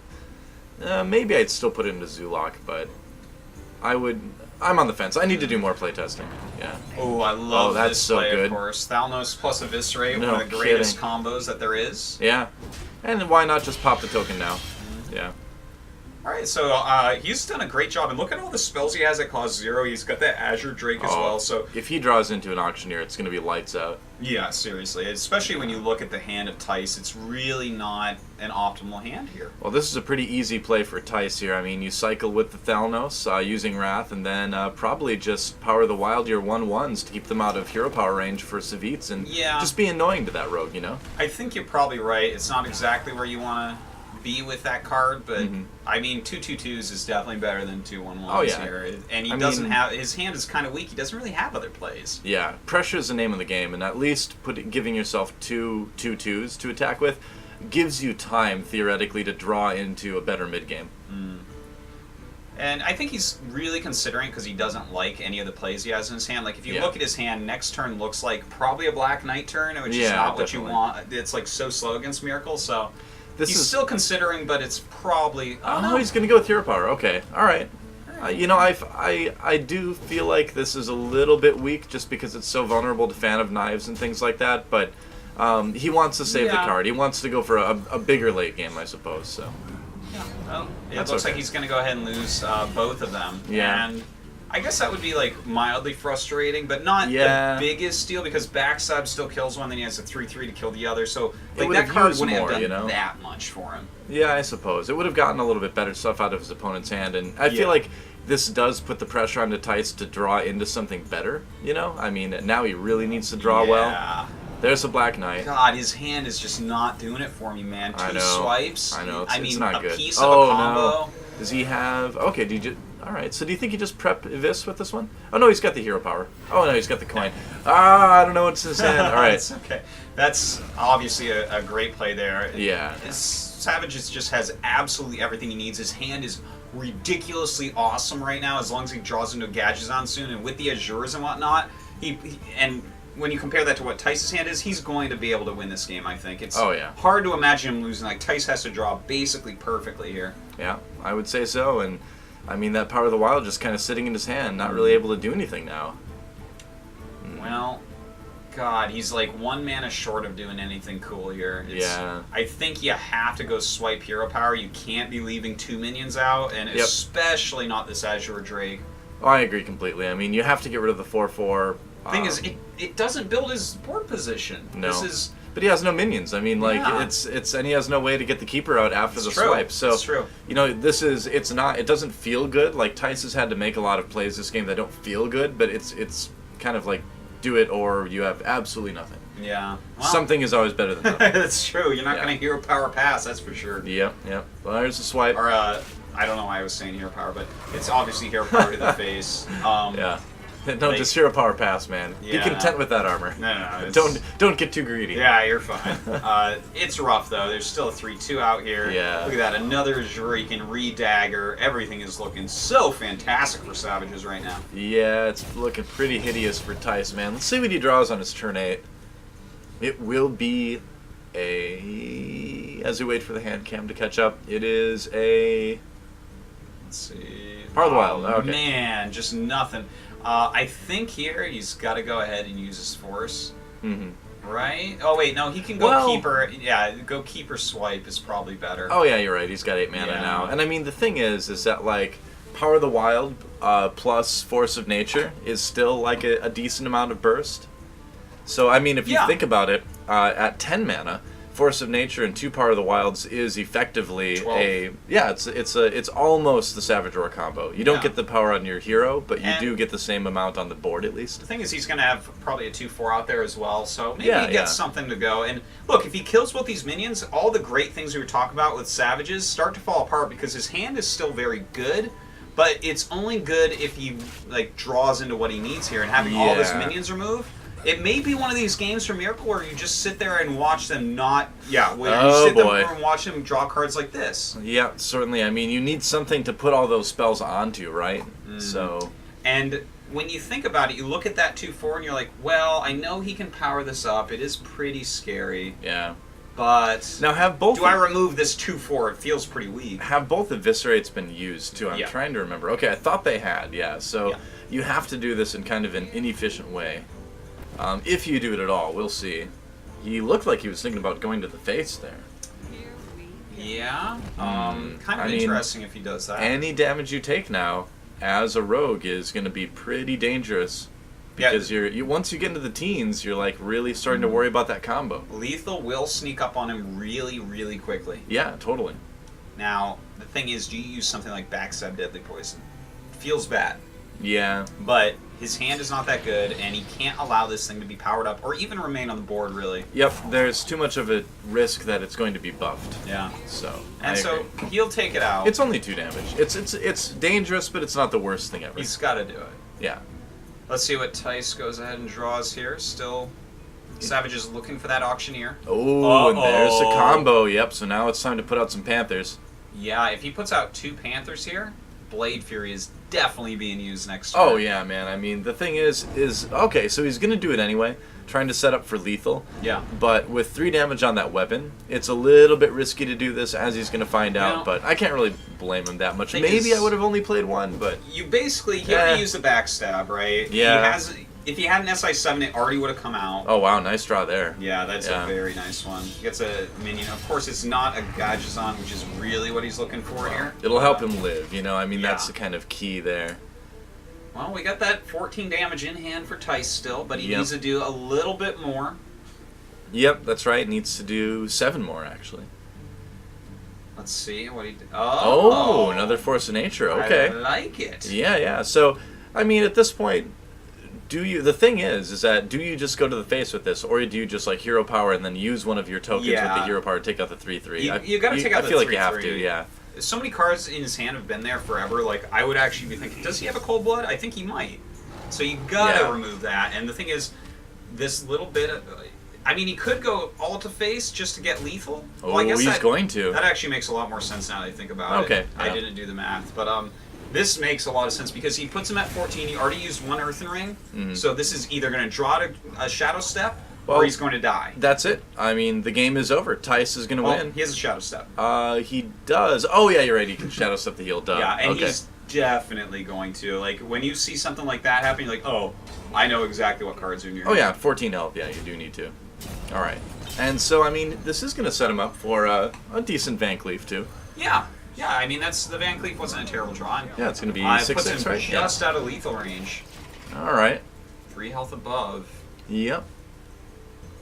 maybe I'd still put it into Zulok, but I'm on the fence. I need to do more playtesting. Yeah. Oh, I love that's this so play, good. Of course. Thalnos plus Eviscerate, one of the greatest combos that there is. Yeah. And why not just pop the token now? Yeah. Alright, so he's done a great job, and look at all the spells he has that cost 0. He's got that Azure Drake as well, so... If he draws into an Auctioneer, it's going to be lights out. Yeah, seriously. Especially when you look at the hand of Tice, it's really not an optimal hand here. Well, this is a pretty easy play for Tice here. I mean, you cycle with the Thalnos using Wrath, and then probably just power the Wild your 1/1s to keep them out of hero power range for Savjz, and just be annoying to that rogue, you know? I think you're probably right. It's not exactly where you want to be with that card, but I mean, 2/2/2s is definitely better than 2/1/1s here. And he doesn't have, his hand is kind of weak. He doesn't really have other plays. Yeah, pressure is the name of the game, and at least giving yourself 2/2/2s to attack with gives you time theoretically to draw into a better mid game. And I think he's really considering, because he doesn't like any of the plays he has in his hand. Like, if you look at his hand, next turn looks like probably a Black Knight turn, which is not what you want. It's like so slow against Miracle, so he's still considering, but it's probably... Oh, no, he's going to go with hero power. Okay, all right. You know, I do feel like this is a little bit weak just because it's so vulnerable to Fan of Knives and things like that, but he wants to save the card. He wants to go for a bigger late game, I suppose, so... Yeah, well, it looks like he's going to go ahead and lose both of them. Yeah. And I guess that would be, like, mildly frustrating, but not the biggest deal, because backstab still kills one, then he has a 3/3 to kill the other, so like, that card wouldn't have done that much for him. Yeah, I suppose. It would have gotten a little bit better stuff out of his opponent's hand, and I feel like this does put the pressure on the Tice to draw into something better, you know? I mean, now he really needs to draw well. There's a Black Knight. God, his hand is just not doing it for me, man. Two swipes. I know. It's not good. A piece of a combo. No. Does he have... Okay, do you just... Alright, so do you think he just prep Vis with this one? Oh, no, he's got the hero power. Oh, no, he's got the coin. I don't know what's in his hand. Alright. It's okay. That's obviously a great play there. Yeah. Savjz just has absolutely everything he needs. His hand is ridiculously awesome right now, as long as he draws into a Gadgetzan soon, and with the Azures and whatnot, and when you compare that to what Tice's hand is, he's going to be able to win this game, I think. It's hard to imagine him losing. Like, Tice has to draw basically perfectly here. Yeah, I would say so, and I mean, that Power of the Wild just kind of sitting in his hand, not really able to do anything now. Well, God, he's like 1 mana short of doing anything cool here. I think you have to go swipe hero power. You can't be leaving 2 minions out, and especially not this Azure Drake. Oh, I agree completely. I mean, you have to get rid of the 4/4. Thing is, it doesn't build his board position. No. But he has no minions. I mean, like, and he has no way to get the keeper out after the swipe. So, you know, it doesn't feel good. Like, Tice has had to make a lot of plays this game that don't feel good, but it's kind of like, do it or you have absolutely nothing. Yeah. Well, something is always better than nothing. That's true. You're not going to hero power pass, that's for sure. Yep. Well, there's the swipe. Or, I don't know why I was saying hero power, but it's obviously hero power to the face. No, just hero power pass, man. Be content with that armor. No. Don't get too greedy. Yeah, you're fine. It's rough though. There's still a 3/2 out here. Yeah. Look at that, another Azure. You can re-dagger. Everything is looking so fantastic for Savjz right now. Yeah, it's looking pretty hideous for Tice, man. Let's see what he draws on his turn 8. It will be as we wait for the hand cam to catch up, it is a... Let's see. Power of the Wild. Okay. Man, just nothing. I think here he's got to go ahead and use his force. Right? Oh, wait, no, he can go keeper. Yeah, go keeper swipe is probably better. Oh, yeah, you're right. He's got 8 mana now. And I mean, the thing is that, like, Power of the Wild plus Force of Nature is still, like, a decent amount of burst. So, I mean, if you think about it, at 10 mana, Force of Nature and 2 Power of the Wilds is effectively 12. It's almost the Savage Roar combo. You don't get the power on your hero, but you do get the same amount on the board at least. The thing is, he's going to have probably a 2/4 out there as well, so maybe he gets something to go. And look, if he kills both these minions, all the great things we were talking about with Savjz start to fall apart because his hand is still very good, but it's only good if he like draws into what he needs here, and having all his minions removed. It may be one of these games for Miracle where you just sit there and watch them you sit there and watch them draw cards like this. Yeah, certainly. I mean, you need something to put all those spells onto, right? So. And when you think about it, you look at that 2/4 and you're like, well, I know he can power this up. It is pretty scary. Yeah. But now have both. Do I remove this 2/4? It feels pretty weak. Have both Eviscerates been used too? I'm trying to remember. Okay, I thought they had. Yeah. So you have to do this in kind of an inefficient way. If you do it at all, we'll see. He looked like he was thinking about going to the face there. Yeah. Kind of interesting if he does that. Any damage you take now as a rogue is going to be pretty dangerous. Because you once you get into the teens, you're like really starting to worry about that combo. Lethal will sneak up on him really, really quickly. Yeah, totally. Now, the thing is, do you use something like Backstab Deadly Poison? Feels bad. Yeah. But his hand is not that good, and he can't allow this thing to be powered up or even remain on the board, really. Yep, there's too much of a risk that it's going to be buffed. Yeah. So. And so he'll take it out. It's only 2 damage. It's dangerous, but it's not the worst thing ever. He's got to do it. Yeah. Let's see what Thijs goes ahead and draws here. Still, Savjz is looking for that Auctioneer. Oh, and there's a combo. Yep, so now it's time to put out some Panthers. Yeah, if he puts out 2 Panthers here, Blade Fury is definitely being used next turn. Oh, yeah, man. I mean, the thing is okay, so he's going to do it anyway, trying to set up for lethal. Yeah. But with 3 damage on that weapon, it's a little bit risky to do this, as he's going to find out, but I can't really blame him that much. Maybe I would have only played 1, but... You basically, he already used the backstab, right? Yeah. If he had an SI7, it already would have come out. Oh, wow, nice draw there. Yeah, that's a very nice one. He gets a minion. Of course, it's not a Gajazon, which is really what he's looking for here. It'll help him live, you know? I mean, that's the kind of key there. Well, we got that 14 damage in hand for Thijs still, but he needs to do a little bit more. Yep, that's right. Needs to do 7 more, actually. Let's see what he did. Oh, another Force of Nature. Okay. I like it. Yeah, yeah. So, I mean, at this point, the thing is that do you just go to the face with this, or do you just like hero power and then use one of your tokens with the hero power to take out the 3/3? You gotta take out the 3/3. I feel like you have to, yeah. So many cards in his hand have been there forever. Like, I would actually be thinking, does he have a Cold Blood? I think he might. So you gotta remove that. And the thing is, this little bit of... I mean, he could go all to face just to get lethal. Oh, well, I guess he's going to. That actually makes a lot more sense now that I think about it. Okay. I didn't do the math. But this makes a lot of sense because he puts him at 14. He already used 1 Earthen Ring. So this is either going to draw a Shadow Step or he's going to die. That's it. I mean, the game is over. Thijs is going to win. He has a Shadow Step. He does. Oh, yeah, you're right. He can Shadow Step the heal. Duh. Yeah, and he's definitely going to. Like, when you see something like that happen, you're like, oh, I know exactly what cards are in your hand. Oh, yeah, 14 health. Yeah, you do need to. All right. And so, I mean, this is going to set him up for a decent Van Cleef, too. Yeah. Yeah, I mean, the Van Cleef wasn't a terrible draw. Yeah, it's going to be 6/6, right? Just out of lethal range. All right. 3 health above. Yep.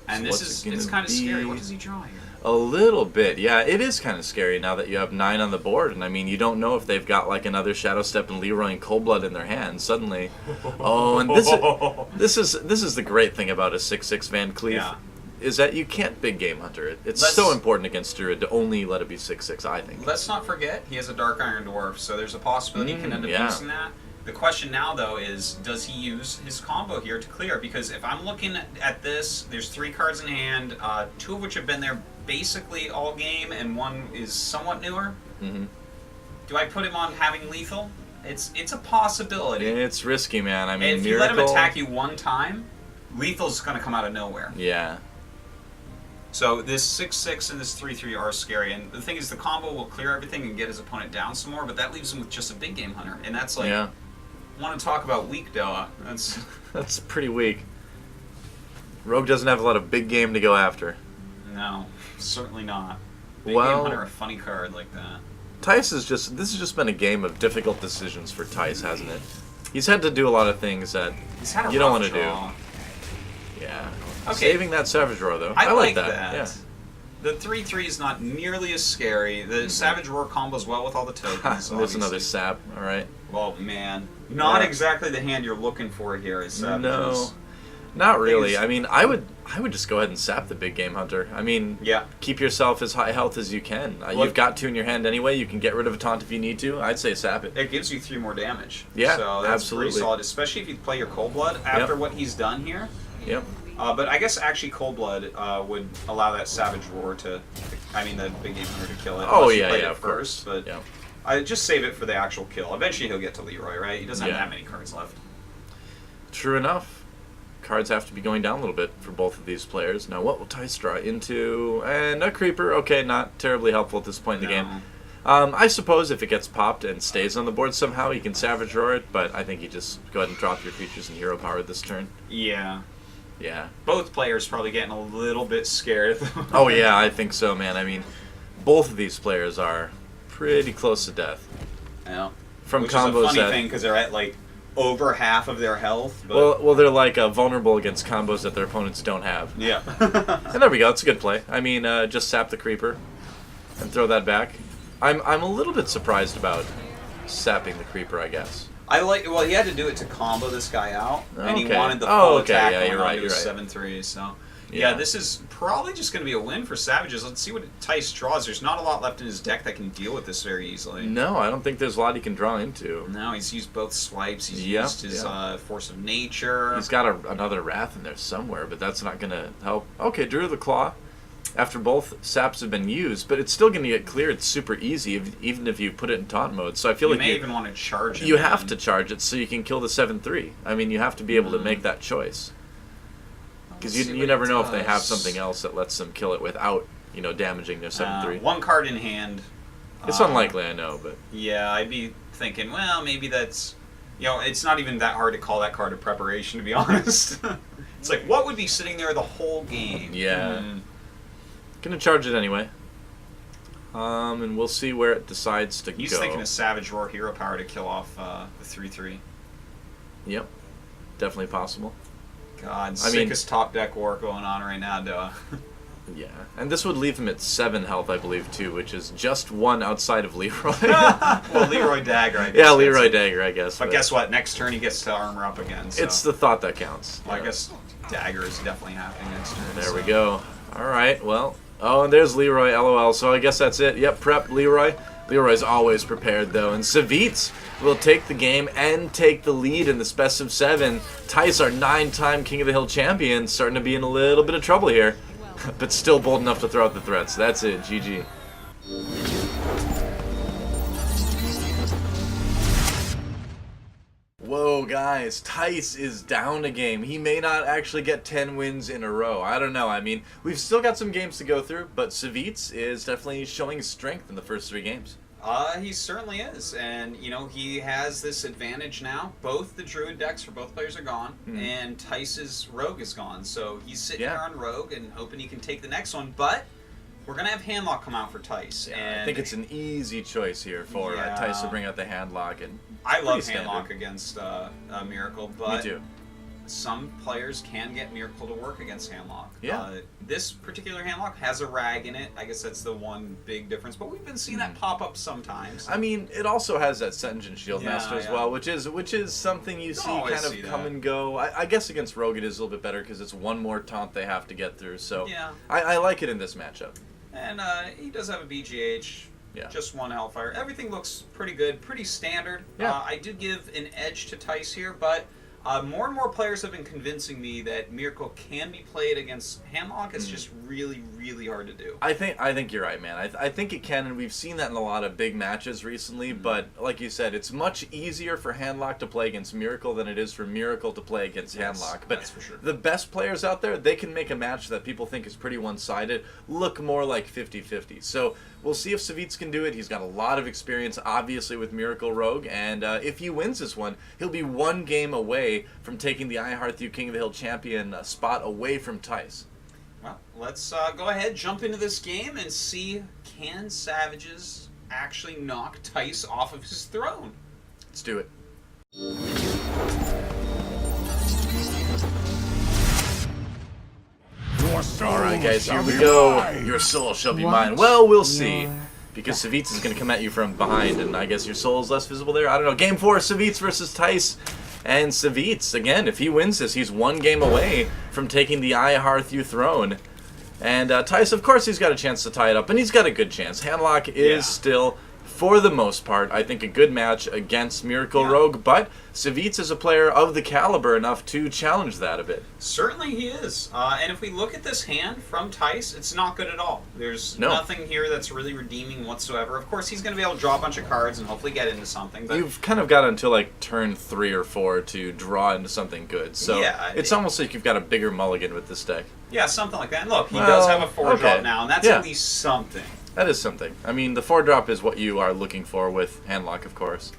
And so it's kind of scary. What does he draw here? A little bit, yeah. It is kind of scary now that you have 9 on the board, and I mean, you don't know if they've got like another Shadow Step and Leroy and Cold Blood in their hands suddenly. Oh, and this is the great thing about a 6/6 Van Cleef, is that you can't big game hunter it. It's so important against Druid to only let it be 6/6. I think. Let's not forget he has a Dark Iron Dwarf, so there's a possibility he can end up using that. The question now, though, is does he use his combo here to clear? Because if I'm looking at this, there's 3 cards in hand, 2 of which have been there basically all game, and 1 is somewhat newer. Do I put him on having lethal? It's a possibility. It's risky, man. I mean, if you let him attack you 1 time, lethal's going to come out of nowhere. Yeah. So this 6/6 and this 3/3 are scary, and the thing is, the combo will clear everything and get his opponent down some more, but that leaves him with just a big game hunter, and that's like... Want to talk about weak, though? That's pretty weak. Rogue doesn't have a lot of big game to go after. No, certainly not. Big game hunter, a funny card like that. Thijs is this has just been a game of difficult decisions for Thijs, hasn't it? He's had to do a lot of things that you don't want to do. Yeah. Okay. Saving that Savage Roar, though. I like that. Yeah. The 3/3 is not nearly as scary. The Savage Roar combos well with all the tokens. There's another sap, all right. Well, man. Not exactly the hand you're looking for here is Savage. No. Not really. I mean, I would just go ahead and sap the big game hunter. I mean, keep yourself as high health as you can. You've got 2 in your hand anyway. You can get rid of a taunt if you need to. I'd say sap it. It gives you 3 more damage. Yeah, so that's absolutely. Pretty solid, especially if you play your Cold Blood after what he's done here. Yep. But I guess actually Cold Blood would allow that Savage Roar the big game hunter to kill it. Oh yeah, of course. But I just save it for the actual kill. Eventually he'll get to Leroy, right? He doesn't have that many cards left. True enough. Cards have to be going down a little bit for both of these players. Now, what will Thijs draw into? And a Creeper. Okay, not terribly helpful at this point in the game. I suppose if it gets popped and stays on the board somehow, you can Savage Roar it, but I think you just go ahead and drop your creatures in hero power this turn. Yeah. Yeah. Both players probably getting a little bit scared. Oh, yeah, I think so, man. I mean, both of these players are pretty close to death. Yeah. From Which combos is a funny thing because they're at like over half of their health. But... Well, they're like vulnerable against combos that their opponents don't have. Yeah. And there we go. It's a good play. I mean, just sap the creeper and throw that back. I'm a little bit surprised about sapping the creeper, I guess. Well, he had to do it to combo this guy out, and he wanted the full okay. attack Yeah, going you're right. onto You're his right. 7-3. So, yeah, this is probably just going to be a win for Savjz. Let's see what Tice draws. There's not a lot left in his deck that can deal with this very easily. No, I don't think there's a lot he can draw into. No, he's used both swipes. He's used his Force of Nature. He's got another Wrath in there somewhere, but that's not going to help. Okay, Druid of the Claw. After both saps have been used, but it's still going to get cleared super easy, even if you put it in taunt mode. So I feel like you may even want to charge it. You have to charge it so you can kill the 7-3. I mean, you have to be able to make that choice. Because you never know if they have something else that lets them kill it without, damaging their 7-3. One card in hand. It's unlikely, I know, but... Yeah, I'd be thinking, well, maybe that's... it's not even that hard to call that card a preparation, to be honest. It's like, what would be sitting there the whole game? Yeah. Gonna charge it anyway. And we'll see where it decides to go. He's thinking of Savage Roar Hero Power to kill off the 3-3. Yep. Definitely possible. God, sickest top deck war going on right now, Doa. Yeah. And this would leave him at 7 health, I believe, too, which is just 1 outside of Leroy. Well, Leroy Dagger, I guess. Yeah, Leroy Dagger, I guess. But guess what? Next turn he gets to armor up again. So. It's the thought that counts. Well, I guess Dagger is definitely happening next turn. There we go. All right, well... Oh, and there's Leroy, LOL. So I guess that's it. Yep, prep Leroy. Leroy's always prepared, though. And Savjz will take the game and take the lead in this best of 7. Tice, our 9-time King of the Hill champion, starting to be in a little bit of trouble here. But still bold enough to throw out the threats. That's it. GG. Whoa, guys, Tice is down a game. He may not actually get 10 wins in a row. I don't know. I mean, we've still got some games to go through, but Savjz is definitely showing strength in the first 3 games. He certainly is, and he has this advantage now. Both the Druid decks for both players are gone, and Tice's Rogue is gone. So he's sitting there on Rogue and hoping he can take the next one, but we're going to have Handlock come out for Tice. Yeah, and I think it's an easy choice here for Tice to bring out the Handlock. And I love Handlock against Miracle, but me too. Some players can get Miracle to work against Handlock. Yeah. This particular Handlock has a rag in it. I guess that's the one big difference, but we've been seeing that pop up sometimes. I mean, it also has that Sentinel and Shield Master as well, which is something you see kind of come and go. I guess against Rogue it is a little bit better because it's one more taunt they have to get through. So I like it in this matchup. And he does have a BGH. Yeah. Just 1 Hellfire. Everything looks pretty good, pretty standard. Yeah. I did give an edge to Tice here, but more and more players have been convincing me that Miracle can be played against Handlock. It's just really, really hard to do. I think you're right, man. I think it can, and we've seen that in a lot of big matches recently. But like you said, it's much easier for Handlock to play against Miracle than it is for Miracle to play against Handlock. But that's for sure. The best players out there, they can make a match that people think is pretty one-sided look more like 50-50. So we'll see if Savjz can do it. He's got a lot of experience, obviously, with Miracle Rogue, and if he wins this one, he'll be 1 game away from taking the iHeartU King of the Hill champion spot away from Tice. Well, let's go ahead, jump into this game, and see can Savjz actually knock Tice off of his throne. Let's do it. Alright guys, here we go. Your soul shall be mine. Well, we'll see. Because Savjz is going to come at you from behind, and I guess your soul is less visible there. I don't know. Game 4, Savjz versus Tice. And Savjz, again, if he wins this, he's 1 game away from taking the iHeartU throne. And Tice, of course, he's got a chance to tie it up, and he's got a good chance. Handlock is still, for the most part, I think a good match against Miracle Rogue, but Savjz is a player of the caliber enough to challenge that a bit. Certainly he is. And if we look at this hand from Tice, it's not good at all. There's nothing here that's really redeeming whatsoever. Of course, he's going to be able to draw a bunch of cards and hopefully get into something. But you've kind of got until like turn 3 or 4 to draw into something good. So it's almost like you've got a bigger mulligan with this deck. Yeah, something like that. And look, he does have a 4-drop now, and that's at least something. That is something. I mean, the 4-drop is what you are looking for with Handlock, of course.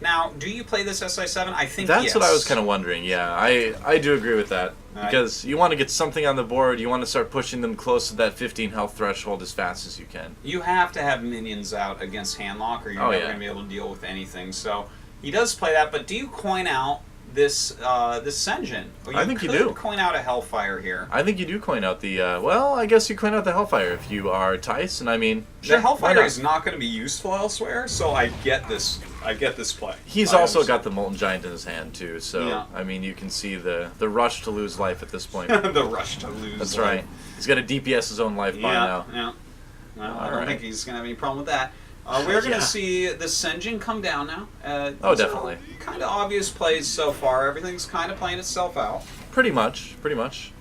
Now, do you play this SI7? I think That's yes. what I was kind of wondering. Yeah, I do agree with that. Because you want to get something on the board, you want to start pushing them close to that 15 health threshold as fast as you can. You have to have minions out against Handlock, or you're never going to be able to deal with anything. So he does play that, but do you coin out this this Senjin? I think you do. Coin out a Hellfire here. I think you do coin out the, well, I guess you coin out the Hellfire if you are Thijs, and I mean... The Hellfire is not going to be useful elsewhere, so I get this play. He's also got the Molten Giant in his hand, too, so, I mean, you can see the rush to lose life at this point. The rush to lose That's life. Right. He's got to DPS his own life by now. Yeah. Well, I don't think he's going to have any problem with that. We're going to see the Senjin come down now. Definitely. Kind of obvious plays so far. Everything's kind of playing itself out. Pretty much.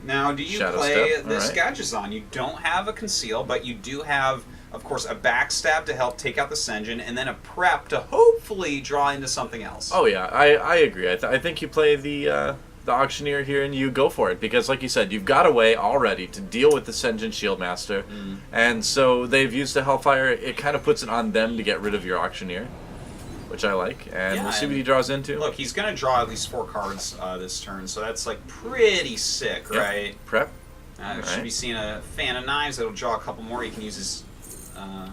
Now, do you Shadow play Step. this All Gadgetzan? You don't have a Conceal, but you do have, of course, a Backstab to help take out the Senjin, and then a Prep to hopefully draw into something else. Oh, yeah. I agree. I think you play the Auctioneer here and you go for it, because like you said, you've got a way already to deal with the Senjin Shieldmaster, and so they've used the Hellfire. It kind of puts it on them to get rid of your Auctioneer, which I like, and we'll see what he draws into. Look, he's going to draw at least 4 cards this turn, so that's like pretty sick, right? Prep. Should be seeing a Fan of Knives that'll draw a couple more. He can use his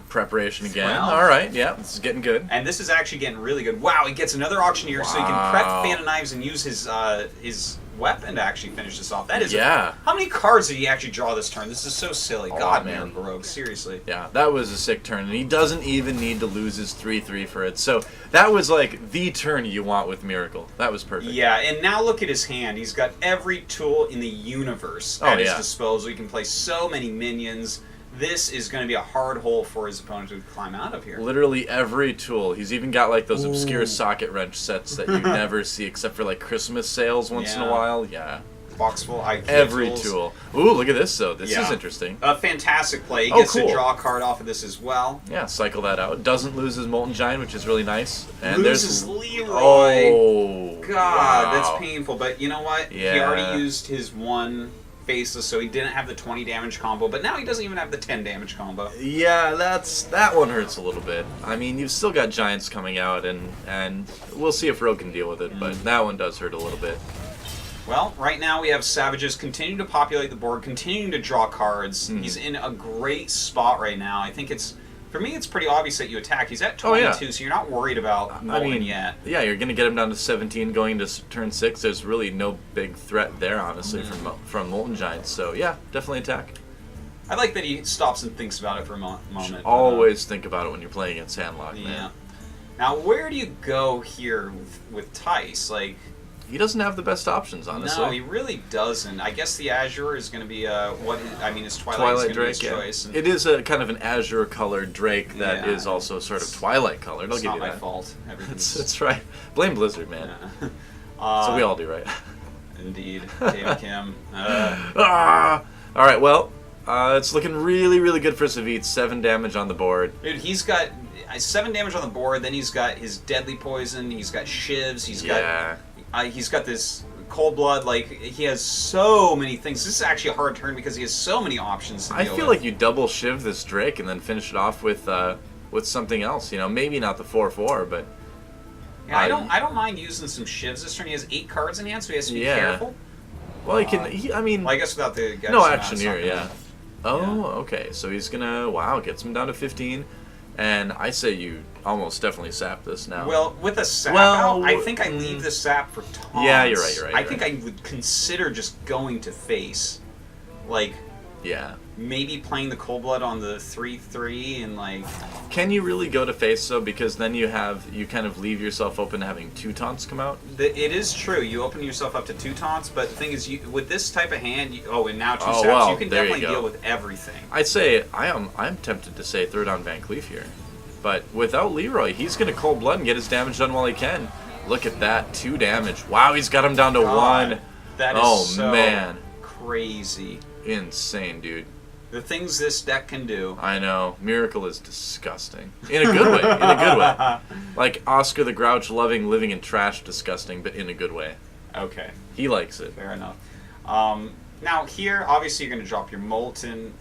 preparation again. Well, all right, yeah, this is getting good. And this is actually getting really good. Wow, he gets another Auctioneer, so he can prep Fan of Knives and use his weapon to actually finish this off. That is how many cards did he actually draw this turn? This is so silly. God, man, Baroque, seriously. Yeah, that was a sick turn, and he doesn't even need to lose his 3/3 for it. So that was like the turn you want with Miracle. That was perfect. Yeah, and now look at his hand. He's got every tool in the universe at his disposal. He can play so many minions. This is going to be a hard hole for his opponent to climb out of here. Literally every tool. He's even got like those obscure socket wrench sets that you never see except for like Christmas sales once in a while. Yeah. Box full IQ every tools. tool. Ooh, look at this though. This is interesting. A fantastic play. He gets to draw a card off of this as well. Yeah, cycle that out. Doesn't lose his Molten Giant, which is really nice. And loses Leroy. Oh, God, that's painful. But you know what? Yeah. He already used his one Faceless, so he didn't have the 20 damage combo, but now he doesn't even have the 10 damage combo. Yeah, that one hurts a little bit. I mean, you've still got Giants coming out, and we'll see if Rogue can deal with it, but that one does hurt a little bit. Well, right now we have Savjz continuing to populate the board, continuing to draw cards. He's in a great spot right now. I think for me, it's pretty obvious that you attack. He's at 22, so you're not worried about Molten yet. Yeah, you're going to get him down to 17 going into turn 6. There's really no big threat there, honestly, from Molten Giants. So, yeah, definitely attack. I like that he stops and thinks about it for a moment. Always think about it when you're playing against Handlock, man. Yeah. Now, where do you go here with Thijs? Like, he doesn't have the best options, honestly. No, he really doesn't. I guess the Azure is going to be his Twilight is going to be his choice. It is a kind of an azure-colored Drake that is also sort of Twilight-colored. It's not my fault. That's right. Blame Blizzard, man. So we all do, right? Indeed. David Kim. All right, well, it's looking really, really good for Savjz. 7 damage on the board. Dude, he's got 7 damage on the board. Then he's got his Deadly Poison. He's got Shivs. He's got this Cold Blood. Like, he has so many things. This is actually a hard turn because he has so many options to deal I feel like you double Shiv this Drake and then finish it off with something else. You know, maybe not the 4/4, but yeah, I don't mind using some Shivs this turn. He has 8 cards in hand, so he has to be careful. Well, he can. I mean, well, I guess without the no Actioneer, yeah. Oh, okay. So he's gonna gets him down to 15. And I say you almost definitely sap this now. Well, with a sap out, I think I leave the sap for taunts. Yeah, you're right. I think I would consider just going to face. Like, maybe playing the Cold Blood on the 3/3 and like... Can you really go to face, though? Because then you kind of leave yourself open to having 2 taunts come out? It is true. You open yourself up to 2 taunts, but the thing is, with this type of hand, and now 2 saps, you can definitely deal with everything. I'd say, I'm tempted to say throw down Van Cleef here. But without Leroy, he's going to Cold Blood and get his damage done while he can. Look at that, 2 damage. Wow, he's got him down to 1. That is so man. Crazy. Insane, dude. The things this deck can do. I know. Miracle is disgusting. In a good way. Like Oscar the Grouch loving living in trash disgusting, but in a good way. Okay. He likes it. Fair enough. Now here, obviously you're going to drop your Molten.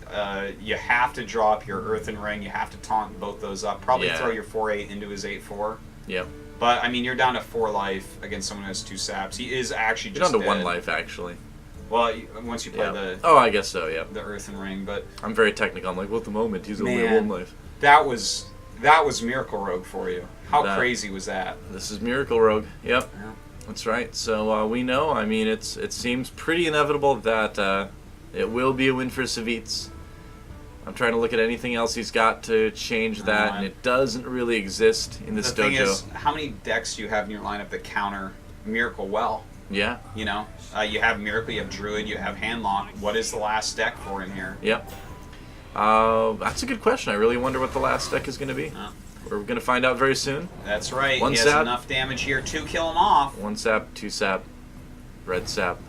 You have to drop your Earthen Ring. You have to taunt both those up. Probably throw your 4/8 into his 8/4. Yep. But, I mean, you're down to 4 life against someone who has 2 saps. He is actually You're just down to 1 dead. life, actually. Well, once you play the... Oh, I guess so, yeah. The Earthen Ring, but... I'm very technical. I'm like, well, at the moment, he's only at 1 life. That was Miracle Rogue for you. How crazy was that? This is Miracle Rogue. Yep. Yeah. That's right. So we know. I mean, it seems pretty inevitable that it will be a win for Savjz. I'm trying to look at anything else he's got to change that, and it doesn't really exist in this dojo. The thing is, how many decks do you have in your lineup that counter Miracle well? Yeah. You know, you have Miracle, you have Druid, you have Handlock. What is the last deck for him here? Yep. That's a good question. I really wonder what the last deck is going to be. We're going to find out very soon. That's right. One he sap. has enough damage here to kill him off. 1 sap, 2 sap, red sap,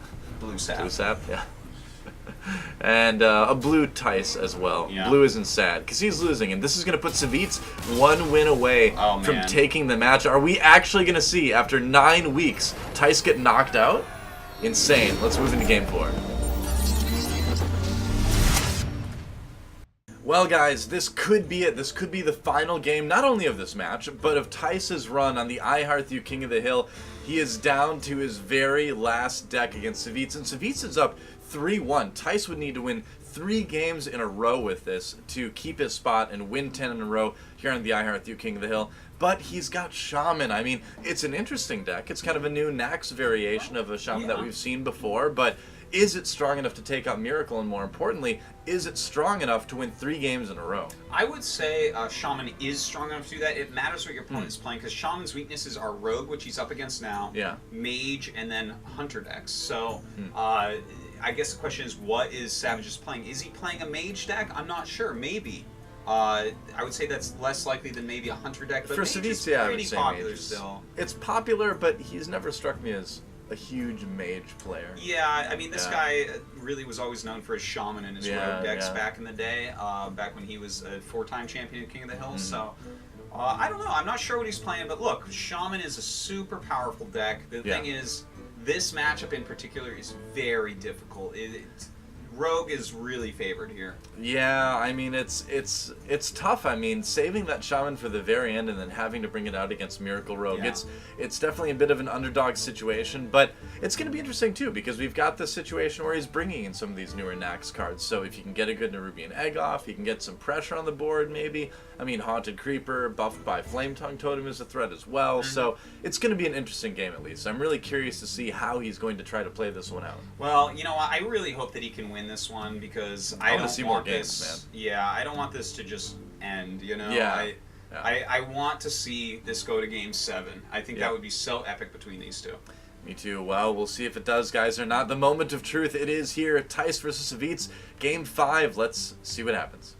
Blue sap. 2 sap, yeah. And a blue Tice as well. Yeah. Blue isn't sad because he's losing, and this is going to put Savjz 1 win away from taking the match. Are we actually going to see, after 9 weeks, Tice get knocked out? Insane. Let's move into game 4. Well, guys, this could be it. This could be the final game, not only of this match, but of Tice's run on the I Hearth You King of the Hill. He is down to his very last deck against Savjz, and Savjz is up 3-1. Tice would need to win 3 games in a row with this to keep his spot and win 10 in a row here on the I Hearth You King of the Hill. But he's got Shaman. I mean, it's an interesting deck. It's kind of a new Nax variation of a Shaman that we've seen before, but is it strong enough to take out Miracle, and more importantly, is it strong enough to win 3 games in a row? I would say Shaman is strong enough to do that. It matters what your opponent's playing, because Shaman's weaknesses are Rogue, which he's up against now, Mage, and then Hunter decks. So I guess the question is, what is Savjz playing? Is he playing a Mage deck? I'm not sure. Maybe. I would say that's less likely than maybe a Hunter deck, but for Mage Savjz, is pretty popular still. It's popular, but he's never struck me as a huge Mage player. Yeah, I mean, this guy really was always known for his Shaman and his Rogue decks back in the day, back when he was a 4-time champion of King of the Hill, so... I don't know, I'm not sure what he's playing, but look, Shaman is a super powerful deck. The thing is, this matchup in particular is very difficult. Rogue is really favored here. Yeah, I mean, it's tough. I mean, saving that Shaman for the very end and then having to bring it out against Miracle Rogue, it's definitely a bit of an underdog situation, but it's going to be interesting too, because we've got this situation where he's bringing in some of these newer Nax cards, so if you can get a good Nerubian Egg off, he can get some pressure on the board maybe. I mean, Haunted Creeper, buffed by Flame Tongue Totem is a threat as well, so it's going to be an interesting game at least. I'm really curious to see how he's going to try to play this one out. Well, you know what, I really hope that he can win this one, because I don't see want more games, this. man. Yeah, I don't want this to just end. You know, I want to see this go to Game 7. I think that would be so epic between these two. Me too. Well, we'll see if it does, guys, or not. The moment of truth, it is here. Tice versus Savjz, Game 5. Let's see what happens.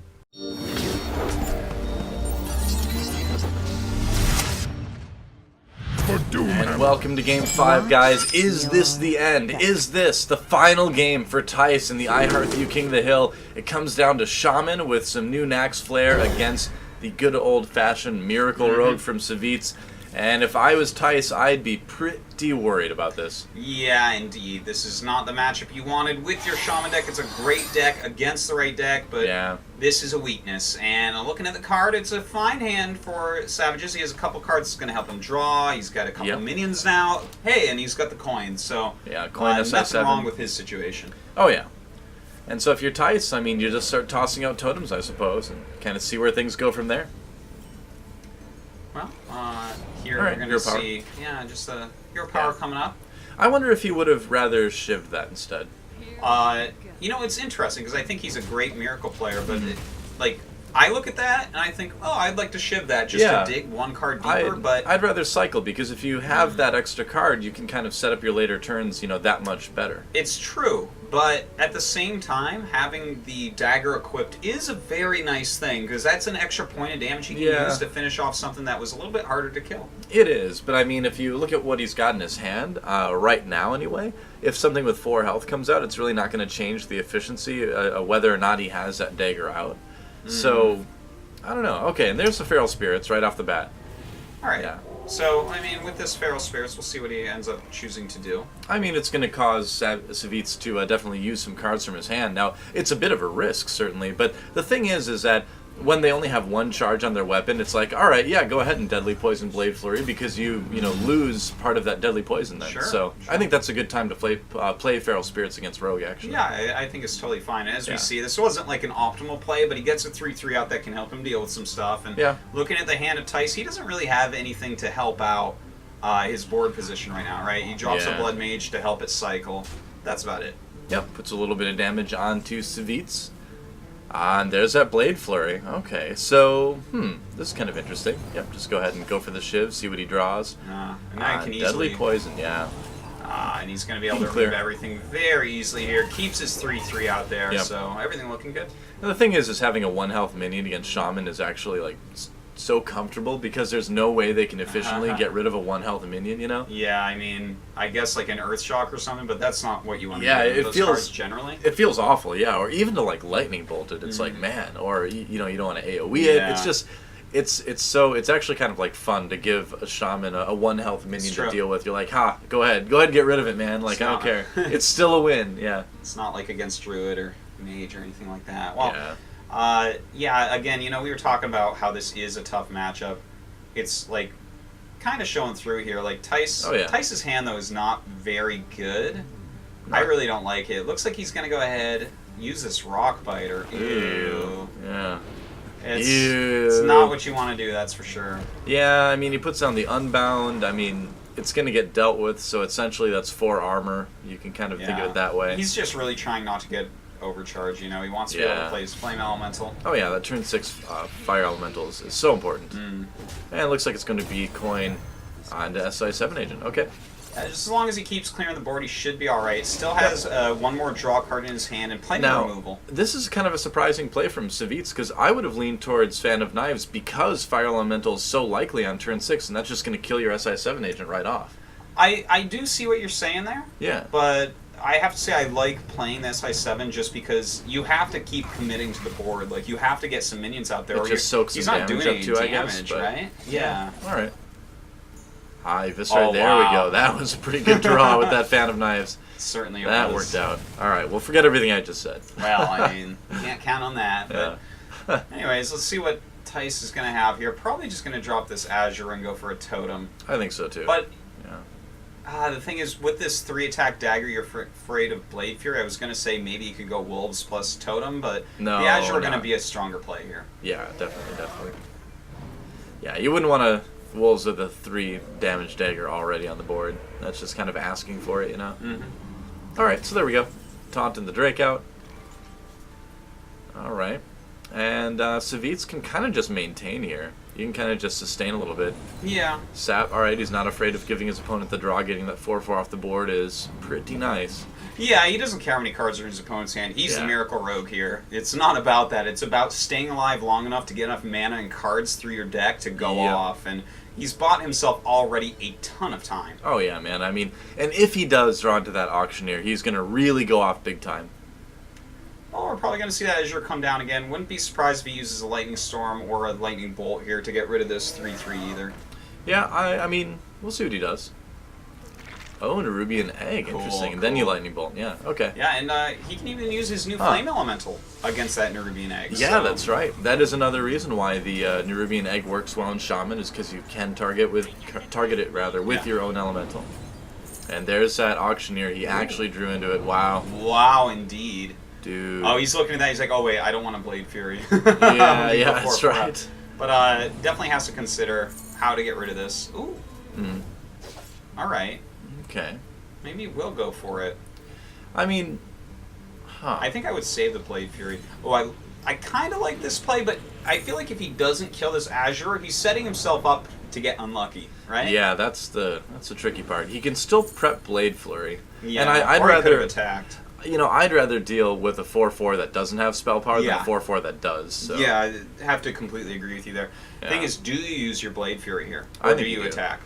And welcome to Game 5, guys. Is this the end? Is this the final game for Tice in the I Hearth You King of the Hill? It comes down to Shaman with some new Nax Flair against the good old-fashioned Miracle Rogue from Savjz. And if I was Tice, I'd be pretty worried about this. Yeah, indeed. This is not the matchup you wanted with your Shaman deck. It's a great deck against the right deck, but this is a weakness. And looking at the card, it's a fine hand for Savjz. He has a couple cards that's going to help him draw. He's got a couple minions now. Hey, and he's got the coins. So coin nothing wrong with his situation. Oh, yeah. And so if you're Tice, I mean, you just start tossing out totems, I suppose, and kind of see where things go from there. Well, here we're going to see, just the hero power coming up. I wonder if he would have rather shivved that instead. You know, it's interesting, because I think he's a great Miracle player, but, I look at that, and I think, oh, I'd like to shiv that just to dig one card deeper, but... I'd rather cycle, because if you have that extra card, you can kind of set up your later turns, that much better. It's true, but at the same time, having the dagger equipped is a very nice thing, because that's an extra point of damage you can use to finish off something that was a little bit harder to kill. It is, but I mean, if you look at what he's got in his hand, right now anyway, if something with 4 health comes out, it's really not going to change the efficiency, whether or not he has that dagger out. So, I don't know. Okay, and there's the Feral Spirits right off the bat. Alright. Yeah. So, I mean, with this Feral Spirits, we'll see what he ends up choosing to do. I mean, it's going to cause Savjz to definitely use some cards from his hand. Now, it's a bit of a risk, certainly, but the thing is that when they only have one charge on their weapon, it's like, all right, yeah, go ahead and Deadly Poison Blade Flurry because you lose part of that Deadly Poison then. Sure, so sure. I think that's a good time to play Feral Spirits against Rogue, actually. Yeah, I think it's totally fine. As we see, this wasn't like an optimal play, but he gets a 3/3 out that can help him deal with some stuff. And looking at the hand of Tice, he doesn't really have anything to help out his board position right now, right? He drops a Blood Mage to help it cycle. That's about it. Yep, puts a little bit of damage onto Savjz. And there's that Blade Flurry. Okay, so, this is kind of interesting. Yep, just go ahead and go for the Shiv, see what he draws. And now he can easily... Deadly Poison, yeah. And he's going to be able to remove everything very easily here. Keeps his 3/3 out there, so everything looking good. And the thing is having a 1-health minion against Shaman is actually, like, so comfortable because there's no way they can efficiently get rid of a 1-health minion, you know? Yeah, I mean, I guess like an Earth Shock or something, but that's not what you want to do with it those feels cards generally. It feels awful, yeah. Or even to like Lightning Bolt it, it's like, man. Or you don't want to AoE it. It's just, it's actually kind of like fun to give a Shaman a 1-health minion to deal with. You're like, go ahead, get rid of it, man. Like, I don't care. It's still a win, yeah. It's not like against Druid or Mage or anything like that. Well, again, we were talking about how this is a tough matchup. It's like kind of showing through here. Like Tice's hand though is not very good. I really don't like it. It looks like he's gonna go ahead, use this Rock Biter. Ew. Yeah. It's not what you want to do, that's for sure. Yeah, I mean he puts down the Unbound. I mean it's gonna get dealt with, so essentially that's 4 armor. You can kind of think of it that way. He's just really trying not to get overcharge, he wants to be able to play his Flame Elemental. Oh yeah, that turn 6 Fire Elemental is so important. And it looks like it's going to be coin onto SI7 Agent. Okay. Just as long as he keeps clearing the board, he should be alright. Still has one more draw card in his hand and plenty of removal. This is kind of a surprising play from Savjz because I would have leaned towards Fan of Knives because Fire Elemental is so likely on turn 6 and that's just going to kill your SI7 Agent right off. I do see what you're saying there. Yeah. But I have to say I like playing the SI7 just because you have to keep committing to the board. Like, you have to get some minions out there. It just soaks he's some not damage doing up any too, damage, I guess. But right? Yeah. Alright. Eviscerate, there we go. That was a pretty good draw with that Fan of Knives. Certainly that worked out. Alright, well, forget everything I just said. Well, I mean, you can't count on that. But anyways, let's see what Tice is going to have here. Probably just going to drop this Azure and go for a Totem. I think so, too. But the thing is, with this 3-attack dagger, you're afraid of Blade Fury. I was going to say maybe you could go Wolves plus Totem, but the Azure are going to be a stronger play here. Yeah, definitely. Yeah, you wouldn't want to Wolves with a 3 damage dagger already on the board. That's just kind of asking for it, Alright, so there we go. Taunting the Drake out. Alright. And Savjz can kind of just maintain here. You can kind of just sustain a little bit. Yeah. Sap, alright, he's not afraid of giving his opponent the draw. Getting that 4/4 off the board is pretty nice. Yeah, he doesn't care how many cards are in his opponent's hand. He's the Miracle Rogue here. It's not about that. It's about staying alive long enough to get enough mana and cards through your deck to go off. And he's bought himself already a ton of time. Oh, yeah, man. I mean, and if he does draw into that Auctioneer, he's going to really go off big time. Well, we're probably going to see that Azure come down again. Wouldn't be surprised if he uses a Lightning Storm or a Lightning Bolt here to get rid of this 3/3 either. Yeah, I mean, we'll see what he does. Oh, and a Nerubian Egg. Interesting. And then you Lightning Bolt. Yeah, okay. Yeah, and he can even use his new Flame Elemental against that Nerubian Egg. Yeah, that's right. That is another reason why the Nerubian Egg works well in Shaman is because you can target it with your own Elemental. And there's that Auctioneer. He actually drew into it. Wow. Wow, indeed. Dude. Oh, he's looking at that. He's like, oh, wait, I don't want to Blade Fury. yeah, that's right. But definitely has to consider how to get rid of this. Ooh. All right. Okay. Maybe we'll go for it. I mean, I think I would save the Blade Fury. Oh, I kind of like this play, but I feel like if he doesn't kill this Azure, he's setting himself up to get unlucky, right? Yeah, that's the tricky part. He can still prep Blade Flurry. Yeah, and I'd or rather he could have attacked. I'd rather deal with a 4/4 that doesn't have spell power than a 4/4 that does. So. Yeah, I have to completely agree with you there. The thing is, do you use your Blade Fury here? Or do you attack?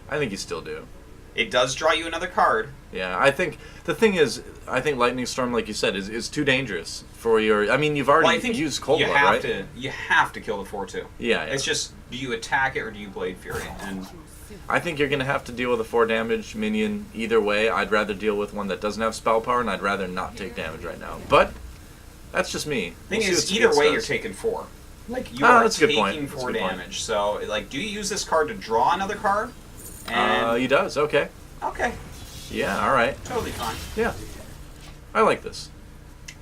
I think you still do. It does draw you another card. Yeah, I think the thing is, Lightning Storm, like you said, is too dangerous for your. I mean, you've already used Cold Blood, right? You have to kill the 4/2. Yeah. It's just, do you attack it or do you Blade Fury? And I think you're going to have to deal with a 4 damage minion either way. I'd rather deal with one that doesn't have spell power, and I'd rather not take damage right now. But that's just me. Thing is, either way, you're taking 4. Like, you are that's a good point. taking That's a 4 good point. damage. So, like, do you use this card to draw another card? And He does. Okay. okay, Yeah. All right. totally fine. Yeah. I like this.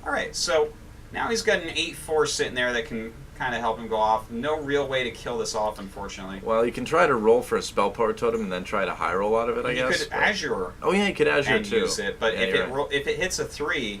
All right, so now he's got an 8/4 sitting there that can kind of help him go off. No real way to kill this off, unfortunately. Well, you can try to roll for a spell power totem and then try to high roll out of it. I guess. You could Azure Oh yeah, you could Azure and too. use it, but Yeah, if you're it right. if it hits a 3,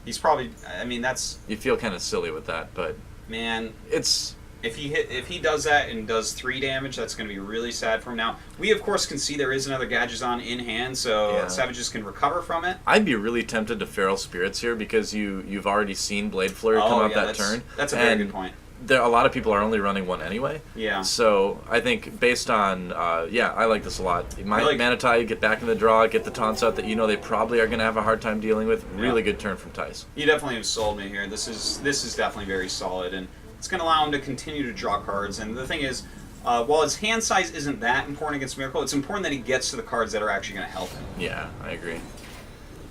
he's probably. I mean, that's You feel kind of silly with that, but man. it's If he does that and does 3 damage, that's going to be really sad for him. Now, we of course can see there is another Gadgetzon in hand, so Yeah. Savjz can recover from it. I'd be really tempted to Feral Spirits here because you've already seen Blade Flurry come out that turn. That's a very and good point. a lot of people are only running one anyway. Yeah. So I think based on I like this a lot. Mana Tide, get back in the draw, get the taunts out that you know they probably are going to have a hard time dealing with. Really good turn from Thijs. You definitely have sold me here. This is definitely very solid, and it's going to allow him to continue to draw cards. And the thing is, while his hand size isn't that important against Miracle, it's important that he gets to the cards that are actually going to help him. Yeah, I agree.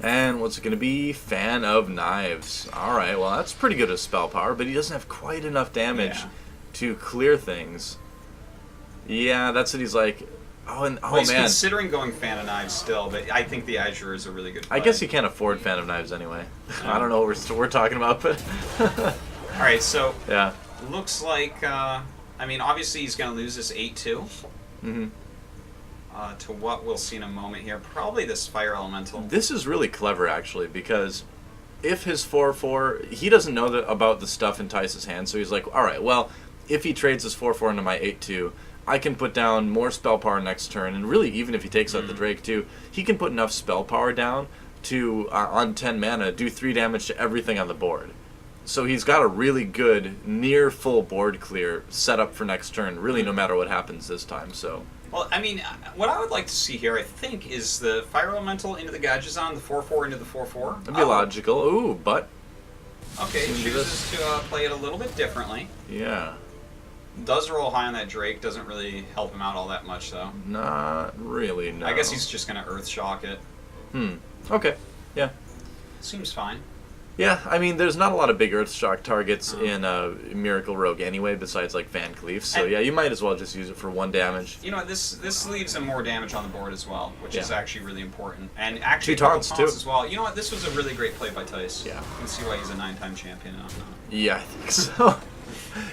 And what's it going to be? Fan of Knives. All right, well, that's pretty good as spell power, but he doesn't have quite enough damage to clear things. Yeah, that's what he's like. Oh, and Well, he's man. considering going Fan of Knives still, but I think the Azure is a really good play. I guess he can't afford Fan of Knives anyway. I don't know what we're talking about, but... All right, so yeah. looks like, I mean, obviously he's going to lose this 8/2. Mm-hmm. To what we'll see in a moment here. Probably this Fire Elemental. This is really clever, actually, because if his 4/4... He doesn't know about the stuff in Thijs' hand, so he's like, all right, well, if he trades his 4/4 into my 8/2, I can put down more spell power next turn, and really, even if he takes out the Drake, too, he can put enough spell power down to, on 10 mana, do 3 damage to everything on the board. So he's got a really good, near full board clear set up for next turn, really no matter what happens this time, so... Well, I mean, what I would like to see here, I think, is the Fire Elemental into the Gadgetzon, the 4/4 into the 4/4. That'd be logical. Ooh, but... Okay, Can we do chooses to play it a little bit differently. Yeah. Does roll high on that Drake, doesn't really help him out all that much, though. Not really, no. I guess he's just going to Earth Shock it. Okay. Yeah. Seems fine. Yeah, I mean, there's not a lot of big Earthshock targets in Miracle Rogue anyway, besides, like, Van Cleef. So, yeah, you might as well just use it for 1 damage. You know what, this leaves him more damage on the board as well, which is actually really important. And actually, 2 taunts, too. as well. You know what, this was a really great play by Thijs. Yeah. You can see why he's a 9-time champion. Yeah, I think so.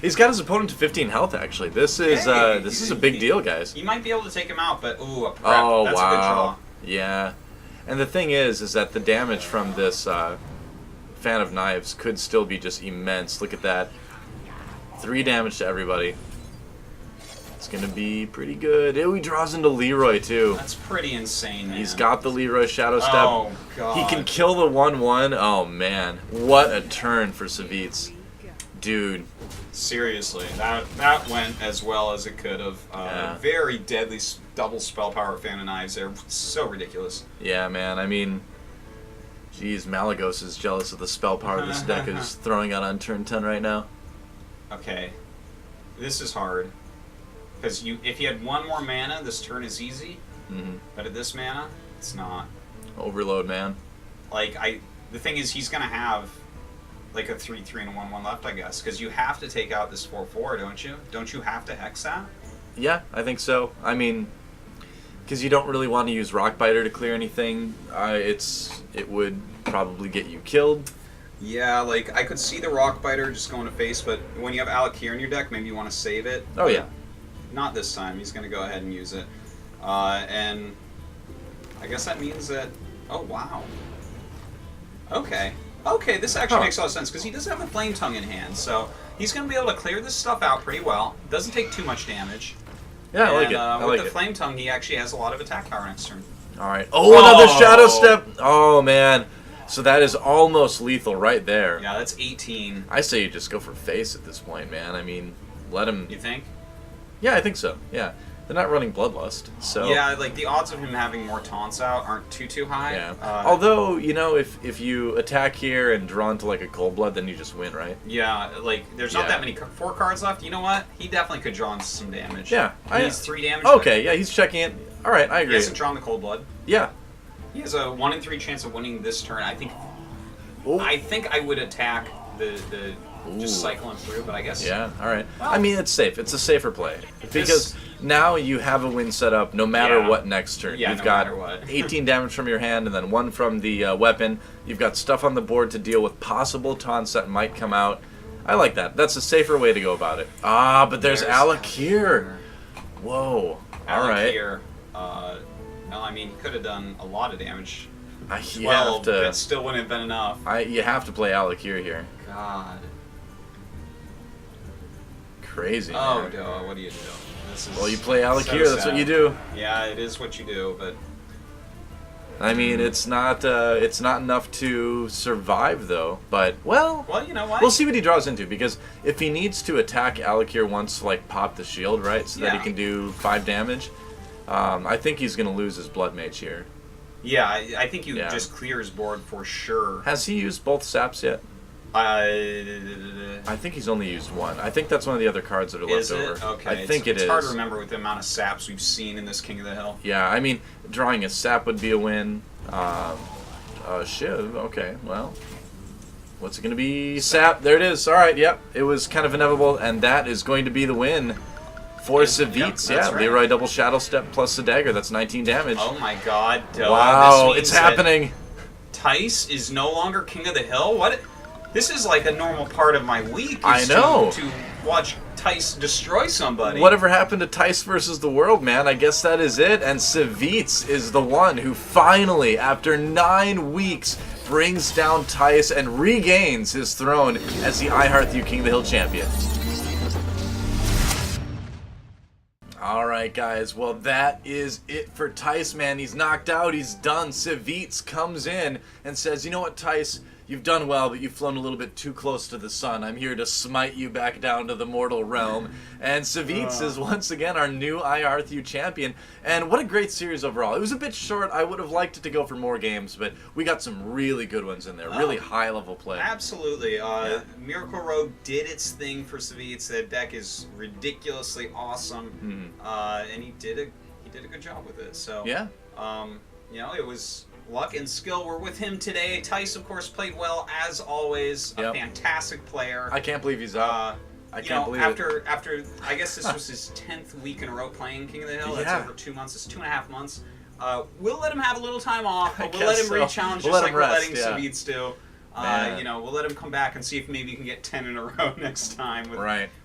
He's got his opponent to 15 health, actually. This is a big deal, guys. You might be able to take him out, but, ooh, a prep. Oh, That's wow. a good draw. Yeah. And the thing is that the damage from this Fan of Knives could still be just immense. Look at that. 3 damage to everybody. It's going to be pretty good. Oh, he draws into Leroy, too. That's pretty insane, man. He's got the Leroy Shadow Step. Oh, God. He can kill the 1/1. Oh, man. What a turn for Savjz. Dude. Seriously, that went as well as it could have. Very deadly double spell power Fan of Knives there. So ridiculous. Yeah, man. I mean... Jeez, Malagos is jealous of the spell power this deck is throwing out on turn 10 right now. Okay. This is hard. Because if you had 1 more mana, this turn is easy. But at this mana, it's not. Overload, man. Like, the thing is, he's going to have like a 3/3 and a 1/1 left, I guess. Because you have to take out this 4/4, don't you? Don't you have to hex that? Yeah, I think so. I mean... Because you don't really want to use Rockbiter to clear anything. It would probably get you killed. Yeah, like, I could see the Rockbiter just going to face, but when you have Alakir in your deck, maybe you want to save it. Oh, yeah. Not this time. He's going to go ahead and use it. And I guess that means that... Oh, wow. Okay. Okay, this actually makes a lot of sense, because he doesn't have the Flame Tongue in hand, so he's going to be able to clear this stuff out pretty well. Doesn't take too much damage. Yeah, I like it. I like with the it. Flame Tongue, he actually has a lot of attack power next turn. Alright. Oh, another Shadow Step! Oh, man. So that is almost lethal right there. Yeah, that's 18. I say you just go for face at this point, man. I mean, let him... You think? Yeah, I think so. Yeah. They're not running Bloodlust, so... Yeah, like, the odds of him having more taunts out aren't too high. Yeah. Although, you know, if you attack here and draw into, like, a Cold Blood, then you just win, right? Yeah, like, there's not that many 4 cards left. You know what? He definitely could draw into some damage. Yeah. He needs 3 damage. Okay, yeah, he's checking it. Alright, I agree. He hasn't drawn the Cold Blood. Yeah. He has a 1 in 3 chance of winning this turn. I think Ooh. I would attack the just cycling through. But I guess Yeah, all right. Well, I mean, it's safe. It's a safer play because now you have a win set up no matter what next turn. Yeah, You've no got matter what. 18 damage from your hand and then 1 from the weapon. You've got stuff on the board to deal with possible taunts that might come out. I like that. That's a safer way to go about it. Ah, but there's Alakir. Whoa. All right. Alakir, well, I mean, he could have done a lot of damage. 12, but it still wouldn't have been enough. You have to play Alakir here. God. Crazy. Oh, man. duh, what do you do? This is Well, you play Alakir. so That's what sad. you do. Yeah, it is what you do, but I mean, it's not enough to survive though. But well, you know what? we'll see what he draws into because if he needs to attack Alakir once, like pop the shield, right, so that he can do 5 damage, I think he's gonna lose his Blood Mage here. Yeah, I think you just clear his board for sure. Has he used both saps yet? I think he's only used 1. I think that's one of the other cards that are left over. It? Okay. I think it's it is. hard to remember with the amount of saps we've seen in this King of the Hill. Yeah, I mean, drawing a sap would be a win. Shiv, okay, well. What's it going to be? Sap, there it is. All right, yep. It was kind of inevitable, and that is going to be the win for Savjz. Yep, right. Leroy double Shadow Step plus the dagger. That's 19 damage. Oh my god. Wow, this it's means that happening. Thijs is no longer King of the Hill? What? This is like a normal part of my week. I know. To watch Thijs destroy somebody. Whatever happened to Thijs versus the world, man? I guess that is it. And Savjz is the one who finally, after 9 weeks, brings down Thijs and regains his throne as the I Hearth You King of the Hill champion. Alright guys, well that is it for Thijs, man. He's knocked out, he's done. Savjz comes in and says, you know what, Thijs? You've done well, but you've flown a little bit too close to the sun. I'm here to smite you back down to the mortal realm. And Savjz is once again our new I Hearth You champion. And what a great series overall. It was a bit short. I would have liked it to go for more games, but we got some really good ones in there. Really high-level play. Absolutely. Miracle Rogue did its thing for Savjz. That deck is ridiculously awesome. And he did a good job with it. So yeah. You know, it was luck and skill were with him today. Thijs, of course, played well as always. A fantastic player. I can't believe he's up. I can't believe after I guess this was his 10th week in a row playing King of the Hill. That's over 2 months. It's 2.5 months. We'll let him have a little time off, but we'll let him re-challenge just like we're letting Savjz do. You know, we'll let him come back and see if maybe he can get 10 in a row next time.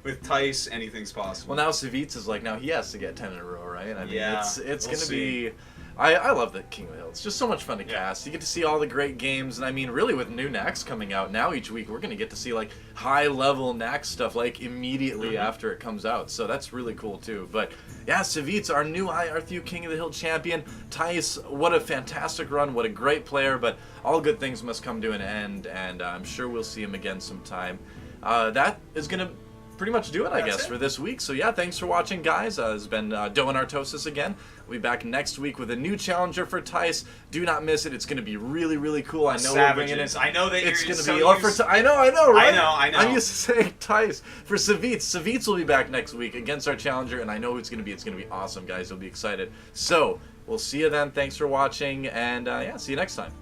With Thijs, anything's possible. Well, now Savjz is like, now he has to get 10 in a row, right? I mean, it's we'll going to see. be... I love the King of the Hill. It's just so much fun to cast. You get to see all the great games, and I mean, really, with new Nax coming out now each week, we're going to get to see like high-level Nax stuff like immediately after it comes out. So that's really cool too. But yeah, Savjz, our new I Hearth You King of the Hill champion. Thijs, what a fantastic run, what a great player. But all good things must come to an end, and I'm sure we'll see him again sometime. That is going to pretty much do it, I guess, for this week. So yeah, thanks for watching, guys. This has been Doe and Artosis again. We'll be back next week with a new challenger for Thijs. Do not miss it. It's going to be really, really cool. I know we're bringing it. I know that it's you're going to so be. Or for I know, right? I know. I'm used to saying Thijs for Savjz. Savjz will be back next week against our challenger, and I know who it's going to be. It's going to be awesome, guys. You'll be excited. So we'll see you then. Thanks for watching, and yeah, see you next time.